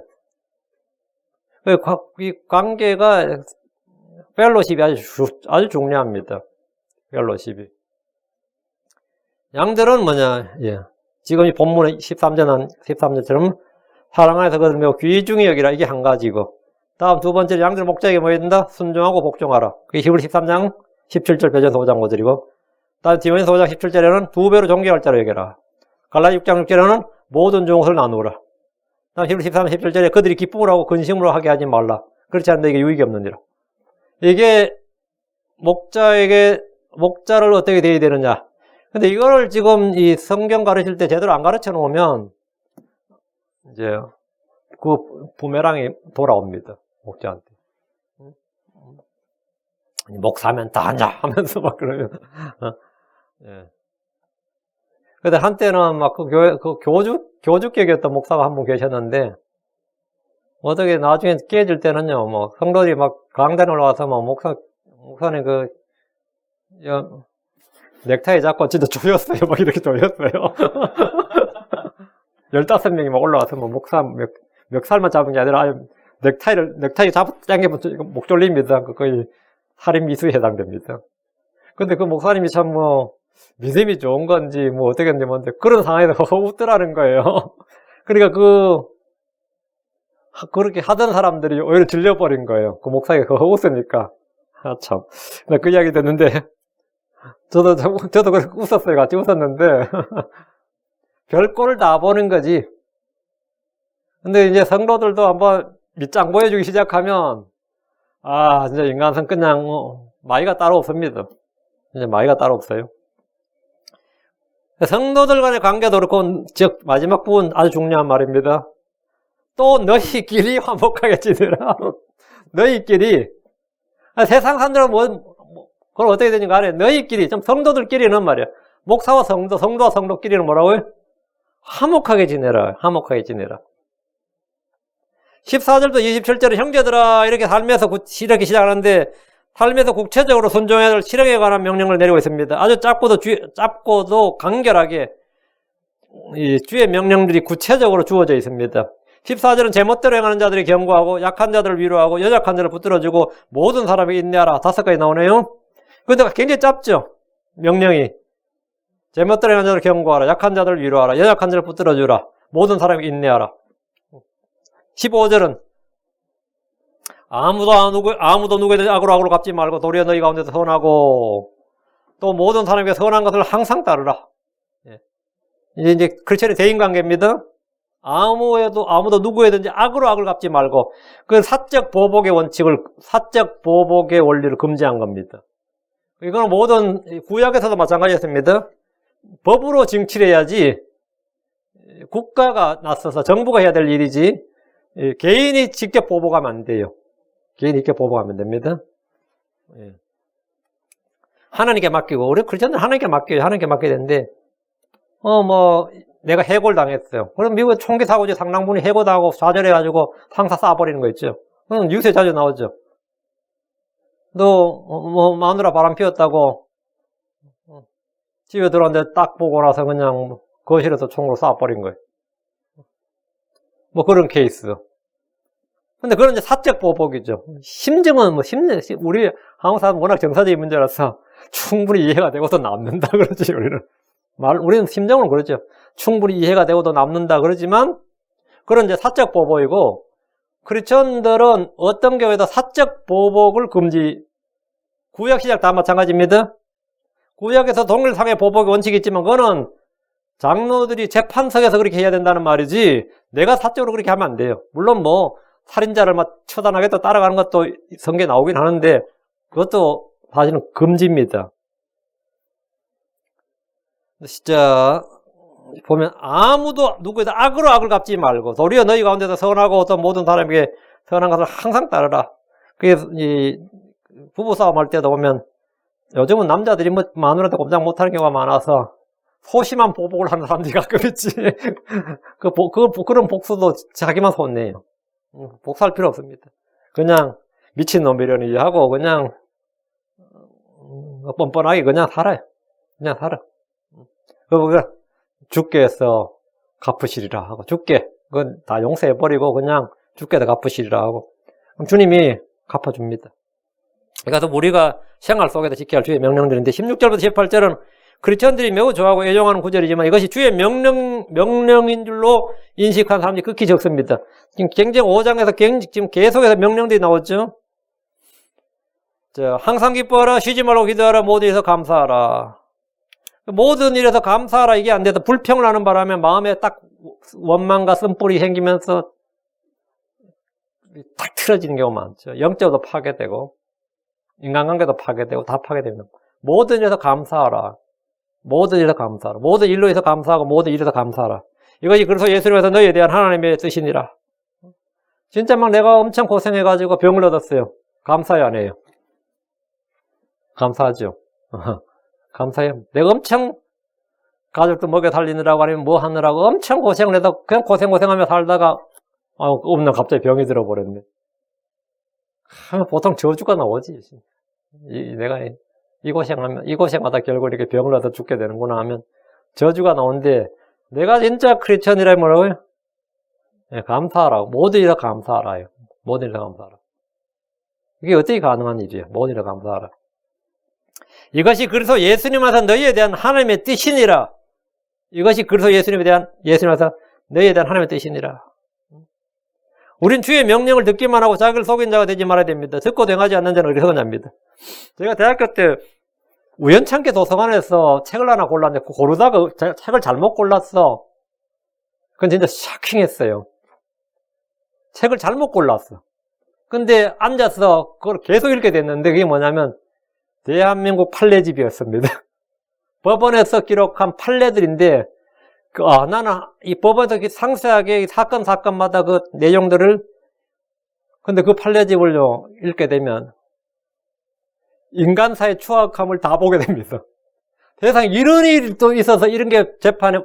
이 관계가, 펠로십이 아주 중요합니다. 펠로십이. 양들은 지금 이 본문의 13절처럼 사랑 안에서 그들을 매우 귀중히 여기라. 이게 한 가지고. 다음 두 번째로 양들 목자에게 뭐 해야 된다? 순종하고 복종하라. 그게 히브리 13장 17절 베드로서 5장 5절이고. 다음 디모데서 5장 17절에는 두 배로 존경할 자로 여겨라. 갈라디아 6장 6절에는 모든 종것을 나누라. 다음 히브리 13장 17절에 그들이 기쁨을 하고 근심으로 하게 하지 말라. 그렇지 않는데 이게 유익이 없느니라. 이게 목자를 어떻게 대해야 되느냐. 근데 이거를 지금 이 성경 가르칠 때 제대로 안 가르쳐 놓으면 이제 그 부메랑이 돌아옵니다. 목자한테. 목사면 다 하냐 하면서 막 그러면. 예. 근데 한때는 막 그 교주격이었던 목사가 한 분 계셨는데, 어떻게 나중에 깨질 때는요, 뭐, 성도들이 막 강단에 올라와서 막 목사님 넥타이 잡고 진짜 조였어요. 막 이렇게 조였어요. 15명이 막 올라와서 뭐 목사 멱살만 잡은 게 아니라 넥타이 당기면 목 졸립니다. 거의 살인 미수에 해당됩니다. 근데 그 목사님이 참 뭐, 믿음이 좋은 건지 뭐 어떻게 했는지 뭔데 그런 상황에서 웃더라는 거예요. 그러니까 그렇게 하던 사람들이 오히려 질려버린 거예요. 그 목사가 웃으니까. 아, 참. 나 그 이야기 듣는데, 저도 그렇게 웃었어요. 같이 웃었는데, 별꼴을 다 보는 거지. 근데 이제 성도들도 한번 밑장 보여주기 시작하면, 아, 진짜 인간성 그냥, 마이가 따로 없습니다. 이제 마이가 따로 없어요. 성도들 간의 관계도 그렇고, 즉, 마지막 부분 아주 중요한 말입니다. 또 너희끼리 화목하게 지내라. 너희끼리. 세상 사람들은 그걸 어떻게 되는가 안에 너희끼리, 좀 성도들끼리는 말이야. 목사와 성도, 성도와 성도끼리는 뭐라고요? 화목하게 지내라. 화목하게 지내라. 14절부터 27절에 형제들아 이렇게 삶에서 이렇게 시작하는데 삶에서 구체적으로 순종해야 될 실행에 관한 명령을 내리고 있습니다. 아주 짧고도 간결하게 이 주의 명령들이 구체적으로 주어져 있습니다. 14절은 제멋대로 행하는 자들이 경고하고 약한 자들을 위로하고 연약한 자를 붙들어주고 모든 사람에게 인내하라. 5가지 나오네요. 근데 굉장히 짧죠. 명령이. 제멋대로 행하는 자들을 경고하라. 약한 자들을 위로하라. 연약한 자를 붙들어주라. 모든 사람에게 인내하라. 15절은 아무도 누구에 대해 악으로 갚지 말고 도리어 너희 가운데서 선하고 또 모든 사람에게 선한 것을 항상 따르라. 이제 크리스천의 대인관계입니다. 아무도 누구에든지 악을 갚지 말고 그 사적 보복의 원리를 금지한 겁니다. 이거는 모든 구약에서도 마찬가지였습니다. 법으로 징칠해야지 국가가 나서서 정부가 해야 될 일이지 개인이 직접 보복하면 안 돼요. 개인이 직접 보복하면 됩니다. 하나님께 맡기고 우리 크리스천들 하나님께 맡겨야 되는데 내가 해골당했어요. 그럼 미국에 총기 사고지 상당분이 해고당하고 좌절해가지고 상사 쏴버리는 거 있죠. 그럼 뉴스에 자주 나오죠. 너 마누라 바람 피웠다고 집에 들어왔는데 딱 보고 나서 그냥 거실에서 총으로 쏴버린 거예요. 뭐 그런 케이스. 근데 그건 이제 사적 보복이죠. 심증은 우리 한국 사람 워낙 정서적인 문제라서 충분히 이해가 되고도 남는다 그러지 우리는 심정은 그러죠. 충분히 이해가 되고도 남는다 그러지만 그런 이제 사적 보복이고 크리스천들은 어떤 교회도 사적 보복을 금지. 구약 시작 다 마찬가지입니다. 구약에서 동일상의 보복의 원칙이 있지만 그거는 장로들이 재판석에서 그렇게 해야 된다는 말이지 내가 사적으로 그렇게 하면 안 돼요. 물론 살인자를 처단하겠다 따라가는 것도 성경에 나오긴 하는데 그것도 사실은 금지입니다. 진짜 보면 아무도 누구에도 악을 갚지 말고 도리어 너희 가운데서 선하고 어떤 모든 사람에게 선한 것을 항상 따르라. 그게 이 부부싸움 할 때도 보면 요즘은 남자들이 마누라한테 꼼짝 못하는 경우가 많아서 소심한 보복을 하는 사람들이 가끔 있지. 그런 복수도 자기만 손내요. 복수할 필요 없습니다. 그냥 미친놈이려니 하고 그냥 뻔뻔하게 그냥 살아요. 그냥 살아. 그거 죽게 해서 갚으시리라 하고 그건 다 용서해버리고 그냥 죽게 해서 갚으시리라 하고 그럼 주님이 갚아줍니다. 그래서 우리가 생활 속에서 지켜야 할 주의 명령들인데 16절부터 18절은 크리스천들이 매우 좋아하고 애용하는 구절이지만 이것이 주의 명령인 줄로 인식한 사람들이 극히 적습니다. 지금 경쟁 5장에서 지금 계속해서 명령들이 나왔죠. 항상 기뻐하라, 쉬지 말고 기도하라, 모든 일에서 감사하라. 모든 일에서 감사하라 이게 안 돼서 불평을 하는 바람에 마음에 딱 원망과 쓴뿌리 생기면서 딱 틀어지는 경우가 많죠. 영적으로도 파괴되고 인간관계도 파괴되고 다 파괴됩니다. 모든 일에서 감사하라. 모든 일에서 감사하라. 모든 일로 해서 감사하고 모든 일에서 감사하라. 이것이 그래서 예수님께서 너희에 대한 하나님의 뜻이니라. 진짜 내가 엄청 고생해가지고 병을 얻었어요. 감사해 안 해요? 감사하죠. 감사해요. 내가 엄청 가족도 먹여 살리느라고 아니면 뭐 하느라고 엄청 고생을 해서 그냥 고생하며 살다가 없는 갑자기 병이 들어버렸네. 보통 저주가 나오지. 내가 이 고생하다 결국 이렇게 병을 얻어 죽게 되는구나 하면 저주가 나오는데, 내가 진짜 크리스천이라면 뭐라고요? 네, 감사하라고. 모든 일에 감사하라요. 모든 일에 감사하라. 이게 어떻게 가능한 일이에요? 모든 일에 감사하라. 이것이 그래서 예수님께서 너희에 대한 하나님의 뜻이니라. 이것이 그래서 예수님께서 너희에 대한 하나님의 뜻이니라. 우린 주의 명령을 듣기만 하고 자기를 속인 자가 되지 말아야 됩니다. 듣고 행하지 않는 자는 어리석은 자입니다. 제가 대학교 때 우연찮게 도서관에서 책을 하나 골랐는데 고르다가 책을 잘못 골랐어. 그건 진짜 샤킹했어요. 책을 잘못 골랐어. 근데 앉아서 그걸 계속 읽게 됐는데 그게 뭐냐면 대한민국 판례집이었습니다. 법원에서 기록한 판례들인데 나는 이 법원에서 상세하게 사건마다 그 내용들을, 근데 그 판례집을요 읽게 되면 인간사의 추악함을 다 보게 됩니다. 세상에 이런 일이 또 있어서 이런 게 재판에,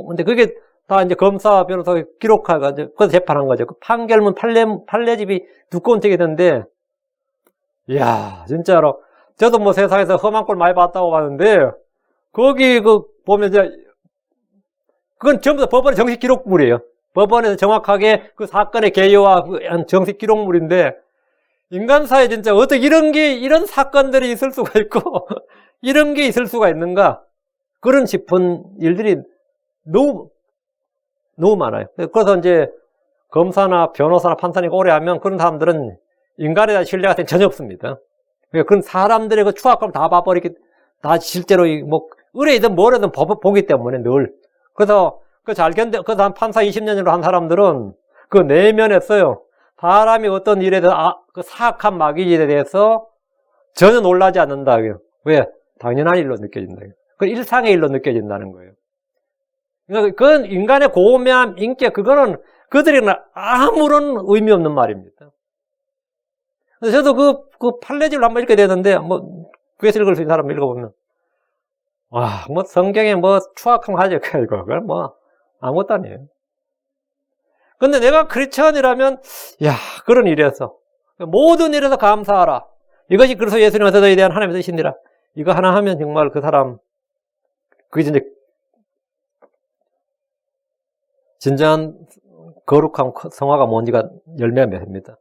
근데 그게 다 이제 검사, 변호사가 기록해가지고 그래서 재판한 거죠. 그 판결문 판례집이 두꺼운 책이 있는데, 이야, 진짜로. 저도 뭐 세상에서 험한 꼴 많이 봤다고 봤는데, 거기 보면 이제, 그건 전부 다 법원의 정식 기록물이에요. 법원에서 정확하게 그 사건의 개요와 한 정식 기록물인데, 인간사에 진짜 어떻게 이런 사건들이 있을 수가 있고, 이런 게 있을 수가 있는가? 그런 싶은 일들이 너무 많아요. 그래서 이제 검사나 변호사나 판사니까 오래 하면 그런 사람들은 인간에 대한 신뢰 같은 게 전혀 없습니다. 그런 사람들의 그 추악감을 다 봐버리기, 다 실제로 의뢰이든 뭐래든 보기 때문에 늘. 그래서 잘 견뎌, 한 판사 20년 정도 한 사람들은 그 내면에서요, 사람이 어떤 일에 대해서, 그 사악한 마귀일에 대해서 전혀 놀라지 않는다. 왜? 당연한 일로 느껴진다. 그 일상의 일로 느껴진다는 거예요. 그러니까 그건 인간의 고매함, 인격, 그거는 그들에게는 아무런 의미 없는 말입니다. 그래서 저도 그 판례집을 한번 읽게 되는데, 그에서 읽을 수 있는 사람 읽어보면, 성경에 추악한 거 하죠. 그건 아무것도 아니에요. 근데 내가 크리스천이라면, 그런 일에서, 모든 일에서 감사하라. 이것이 그래서 예수님께서 너희에 대한 하나님의 뜻이니라. 이거 하나 하면 정말 그 사람, 그게 진정한 거룩한 성화가 뭔지가 열매가 맺습니다.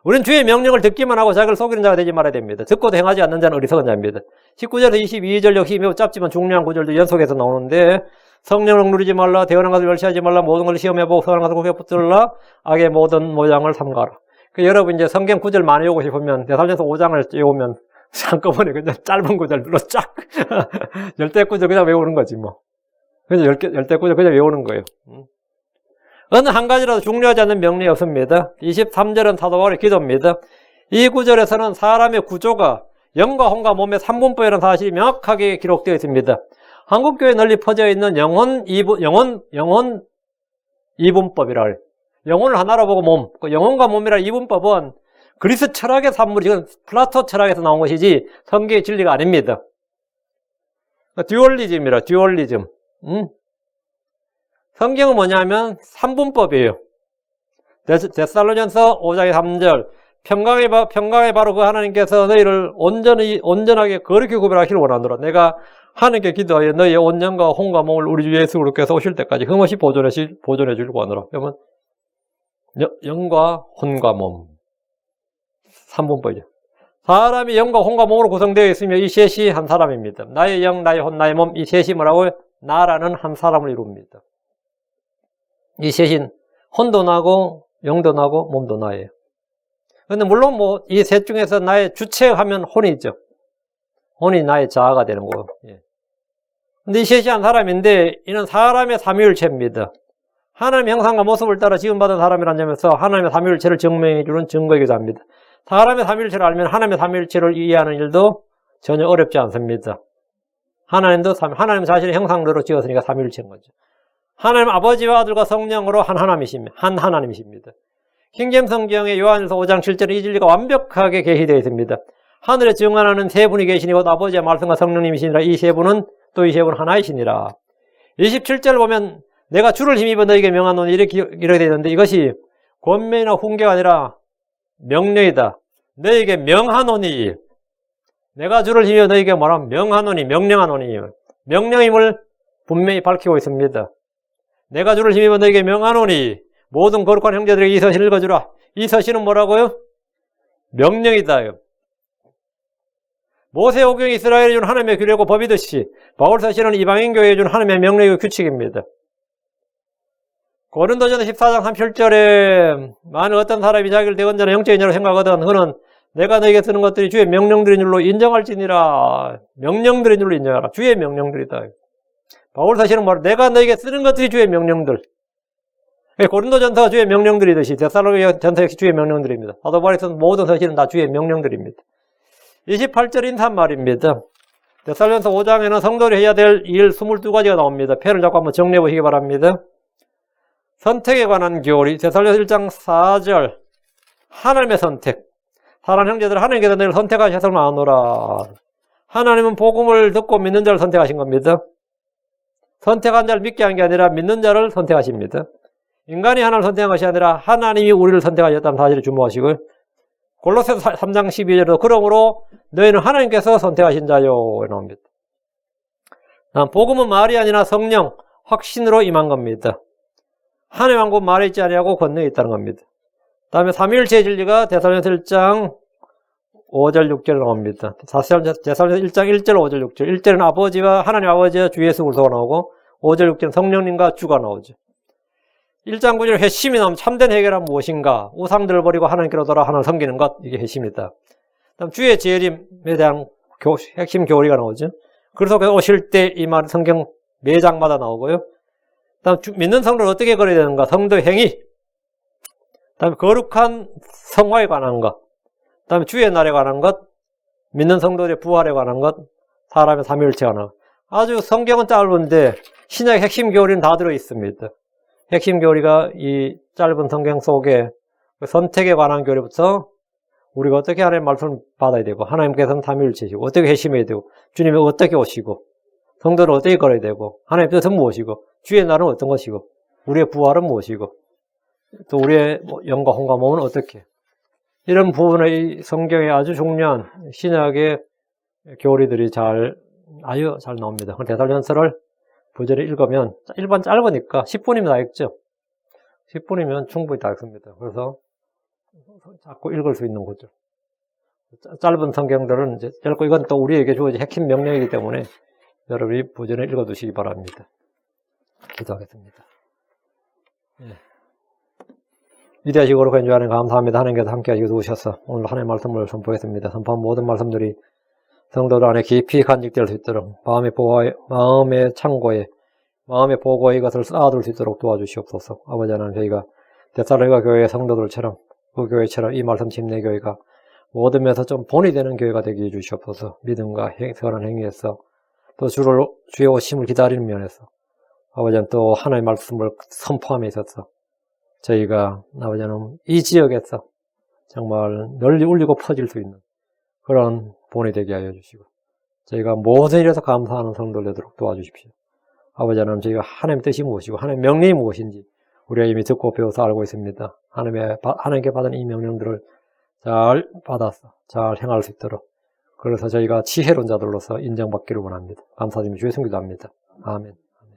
우리는 주의 명령을 듣기만 하고 자기를 속이는 자가 되지 말아야 됩니다. 듣고도 행하지 않는 자는 어리석은 자입니다. 19절에서 22절 역시 매우 짧지만 중요한 구절도 연속해서 나오는데, 성령을 누리지 말라, 대언한 것을 멸시하지 말라, 모든 걸 시험해보고 선한 것을 고개 붙들라, 악의 모든 모양을 삼가라. 여러분 이제 성경 구절 많이 외우고 싶으면 데살로니가서 5장을 외우면 한꺼번에 그냥 짧은 구절로 쫙 열대 구절 그냥 외우는 거지 뭐. 그냥 열대 구절 그냥 외우는 거예요. 어느 한 가지라도 중요하지 않는 명령이 없습니다. 23절은 사도 바울의 기도입니다. 이 구절에서는 사람의 구조가 영과 혼과 몸의 삼분법이라는 사실이 명확하게 기록되어 있습니다. 한국교회에 널리 퍼져 있는 영혼 이분법이라 해요. 영혼을 하나로 보고 몸, 영혼과 몸이라 이분법은 그리스 철학의 산물이, 이건 플라토 철학에서 나온 것이지 성경의 진리가 아닙니다. 듀얼리즘이라, 듀얼리즘. 성경은 뭐냐면 삼분법이에요. 데살로니가서 5장의 3절. 평강에 바로 그 하나님께서 너희를 온전하게 거룩히 구별하기를 원하노라. 내가 하나님께 기도하여 너희의 온 영과 혼과 몸을 우리 주 예수 그리스도께서 오실 때까지 흠없이 보존해 주려고 하노라. 여러분, 영과 혼과 몸. 삼분법이죠. 사람이 영과 혼과 몸으로 구성되어 있으며 이 셋이 한 사람입니다. 나의 영, 나의 혼, 나의 몸, 이 셋이 뭐라고요? 나라는 한 사람을 이룹니다. 이 셋인 혼도 나고 영도 나고 몸도 나예요. 근데 물론 이 셋 중에서 나의 주체하면 혼이죠. 혼이 나의 자아가 되는 거고. 예. 근데 이 셋이 한 사람인데 이는 사람의 삼위일체입니다. 하나님의 형상과 모습을 따라 지음받은 사람이라는 점에서 하나님의 삼위일체를 증명해 주는 증거이기도 합니다. 사람의 삼위일체를 알면 하나님의 삼위일체를 이해하는 일도 전혀 어렵지 않습니다. 하나님 자신의 형상대로 지었으니까 삼위일체인 거죠. 하나님 아버지와 아들과 성령으로 한 하나님이십니다. 킹제임스 성경의 요한일서 5장 7절에 이 진리가 완벽하게 계시되어 있습니다. 하늘에 증언하는 세 분이 계시니 곧 아버지와 말씀과 성령님이시니라. 이 세 분은 또 이 세 분은 하나이시니라. 27절 보면 내가 주를 힘입어 너에게 명하노니 이렇게 되어 있는데 이것이 권면이나 훈계가 아니라 명령이다. 너에게 명하노니, 내가 주를 힘입어 너에게 뭐라 명하노니, 명령하노니, 명령임을 분명히 밝히고 있습니다. 내가 주를 힘입어 너에게 명하노니 모든 거룩한 형제들에게 이 서신을 읽어주라. 이 서신은 뭐라고요? 명령이다. 모세오경이 이스라엘에 준 하나님의 규례고 법이듯이 바울 서신은 이방인 교회에 준 하나님의 명령이고 규칙입니다. 고린도전서 14장 37절에 만일 어떤 사람이 자기를 대언자나 영적인자로 생각하거든 그는 내가 너에게 쓰는 것들이 주의 명령들인 줄로 인정할지니라. 명령들인 줄로 인정하라. 주의 명령들이다. 바울 서신은 뭐라? 내가 너에게 쓰는 것들이 주의 명령들. 고린도전서가 주의 명령들이듯이 데살로니가 전서 역시 주의 명령들입니다. 사도 바울이 쓴 모든 서신은 다 주의 명령들입니다. 28절 인사한 말입니다. 데살로니가서 5장에는 성도들이 해야 될 일 22가지가 나옵니다. 펜을 잡고 한번 정리해 보시기 바랍니다. 선택에 관한 교리, 데살로니가서 1장 4절 하나님의 선택. 사랑하는 형제들, 하나님께서 너희를 선택하셔서 나오노라. 하나님은 복음을 듣고 믿는 자를 선택하신 겁니다. 선택한 자를 믿게 한 게 아니라 믿는 자를 선택하십니다. 인간이 하나님을 선택한 것이 아니라 하나님이 우리를 선택하셨다는 사실을 주목하시고요. 골로새서 3장 12절에도 그러므로 너희는 하나님께서 선택하신 자요 나옵니다. 복음은 말이 아니라 성령, 확신으로 임한 겁니다. 하나님 한 곳 말에 있지 아니하고 건너에 있다는 겁니다. 다음에 삼위일체의 진리가 데살로니가서 1장 5절 6절 나옵니다. 데살로니가서 1장 1절 5절 6절 1절은 아버지와 하나님 아버지와 주 예수 그리스도가 나오고 5절 6절은 성령님과 주가 나오죠. 1장 9절 회심이 나오면 참된 해결은 무엇인가? 우상들을 버리고 하나님께로 돌아 하나님을 섬기는 것, 이게 회심이다. 다음 주의 재림에 대한 핵심 교리가 나오죠. 그래서 오실 때 이 말 성경 매장마다 나오고요. 다음 믿는 성도를 어떻게 걸어야 되는가? 성도의 행위. 다음에 거룩한 성화에 관한 것. 다음에 주의 날에 관한 것. 믿는 성도들의 부활에 관한 것. 사람의 삼위일체에 관한 것. 아주 성경은 짧은데 신약의 핵심 교리는 다 들어있습니다. 핵심 교리가 이 짧은 성경 속에 선택에 관한 교리부터 우리가 어떻게 하나님의 말씀을 받아야 되고 하나님께서는 삼위일체시고 어떻게 회심해야 되고 주님이 어떻게 오시고 성도를 어떻게 걸어야 되고 하나님의 뜻은 무엇이고 주의 날은 어떤 것이고 우리의 부활은 무엇이고 또 우리의 영과 혼과 몸은 어떻게 이런 부분의 성경에 아주 중요한 신약의 교리들이 아주 잘 나옵니다. 데살로니가서를 부절히 읽으면 일반 짧으니까 10분이면 다 읽죠. 10분이면 충분히 다 읽습니다. 그래서 자꾸 읽을 수 있는 거죠. 짧은 성경들은 이제 짧고 이건 또 우리에게 주어진 핵심 명령이기 때문에 여러분이 부절히 읽어두시기 바랍니다. 기도하겠습니다. 예. 위대하시고 거룩한 주 하나님 감사합니다. 하나님께서 함께 하시고 도우셔서 오늘 하나님의 말씀을 선포했습니다. 선포한 모든 말씀들이 성도들 안에 깊이 간직될 수 있도록 마음의 창고에 마음의 보고에 이것을 쌓아둘 수 있도록 도와주시옵소서. 아버지 하나님 저희가 데살로니가 교회의 성도들처럼 그 교회처럼 이 말씀 침례교회가 모든 면에서 좀 본이 되는 교회가 되게 해주시옵소서. 믿음과 선한 행위에서 또 주의 오심을 기다리는 면에서 아버지는 또 하나님의 말씀을 선포함에 있어서 저희가 아버지는 이 지역에서 정말 널리 울리고 퍼질 수 있는 그런 본이 되게 하여 주시고 저희가 모든 일에서 감사하는 성도들 되도록 도와주십시오. 아버지 하나님 저희가 하나님의 뜻이 무엇이고 하나님의 명령이 무엇인지 우리가 이미 듣고 배워서 알고 있습니다. 하나님께 받은 이 명령들을 잘 받아서 잘 행할 수 있도록 그래서 저희가 지혜로운 자들로서 인정받기를 원합니다. 감사드리며 주의 성기도 합니다. 아멘.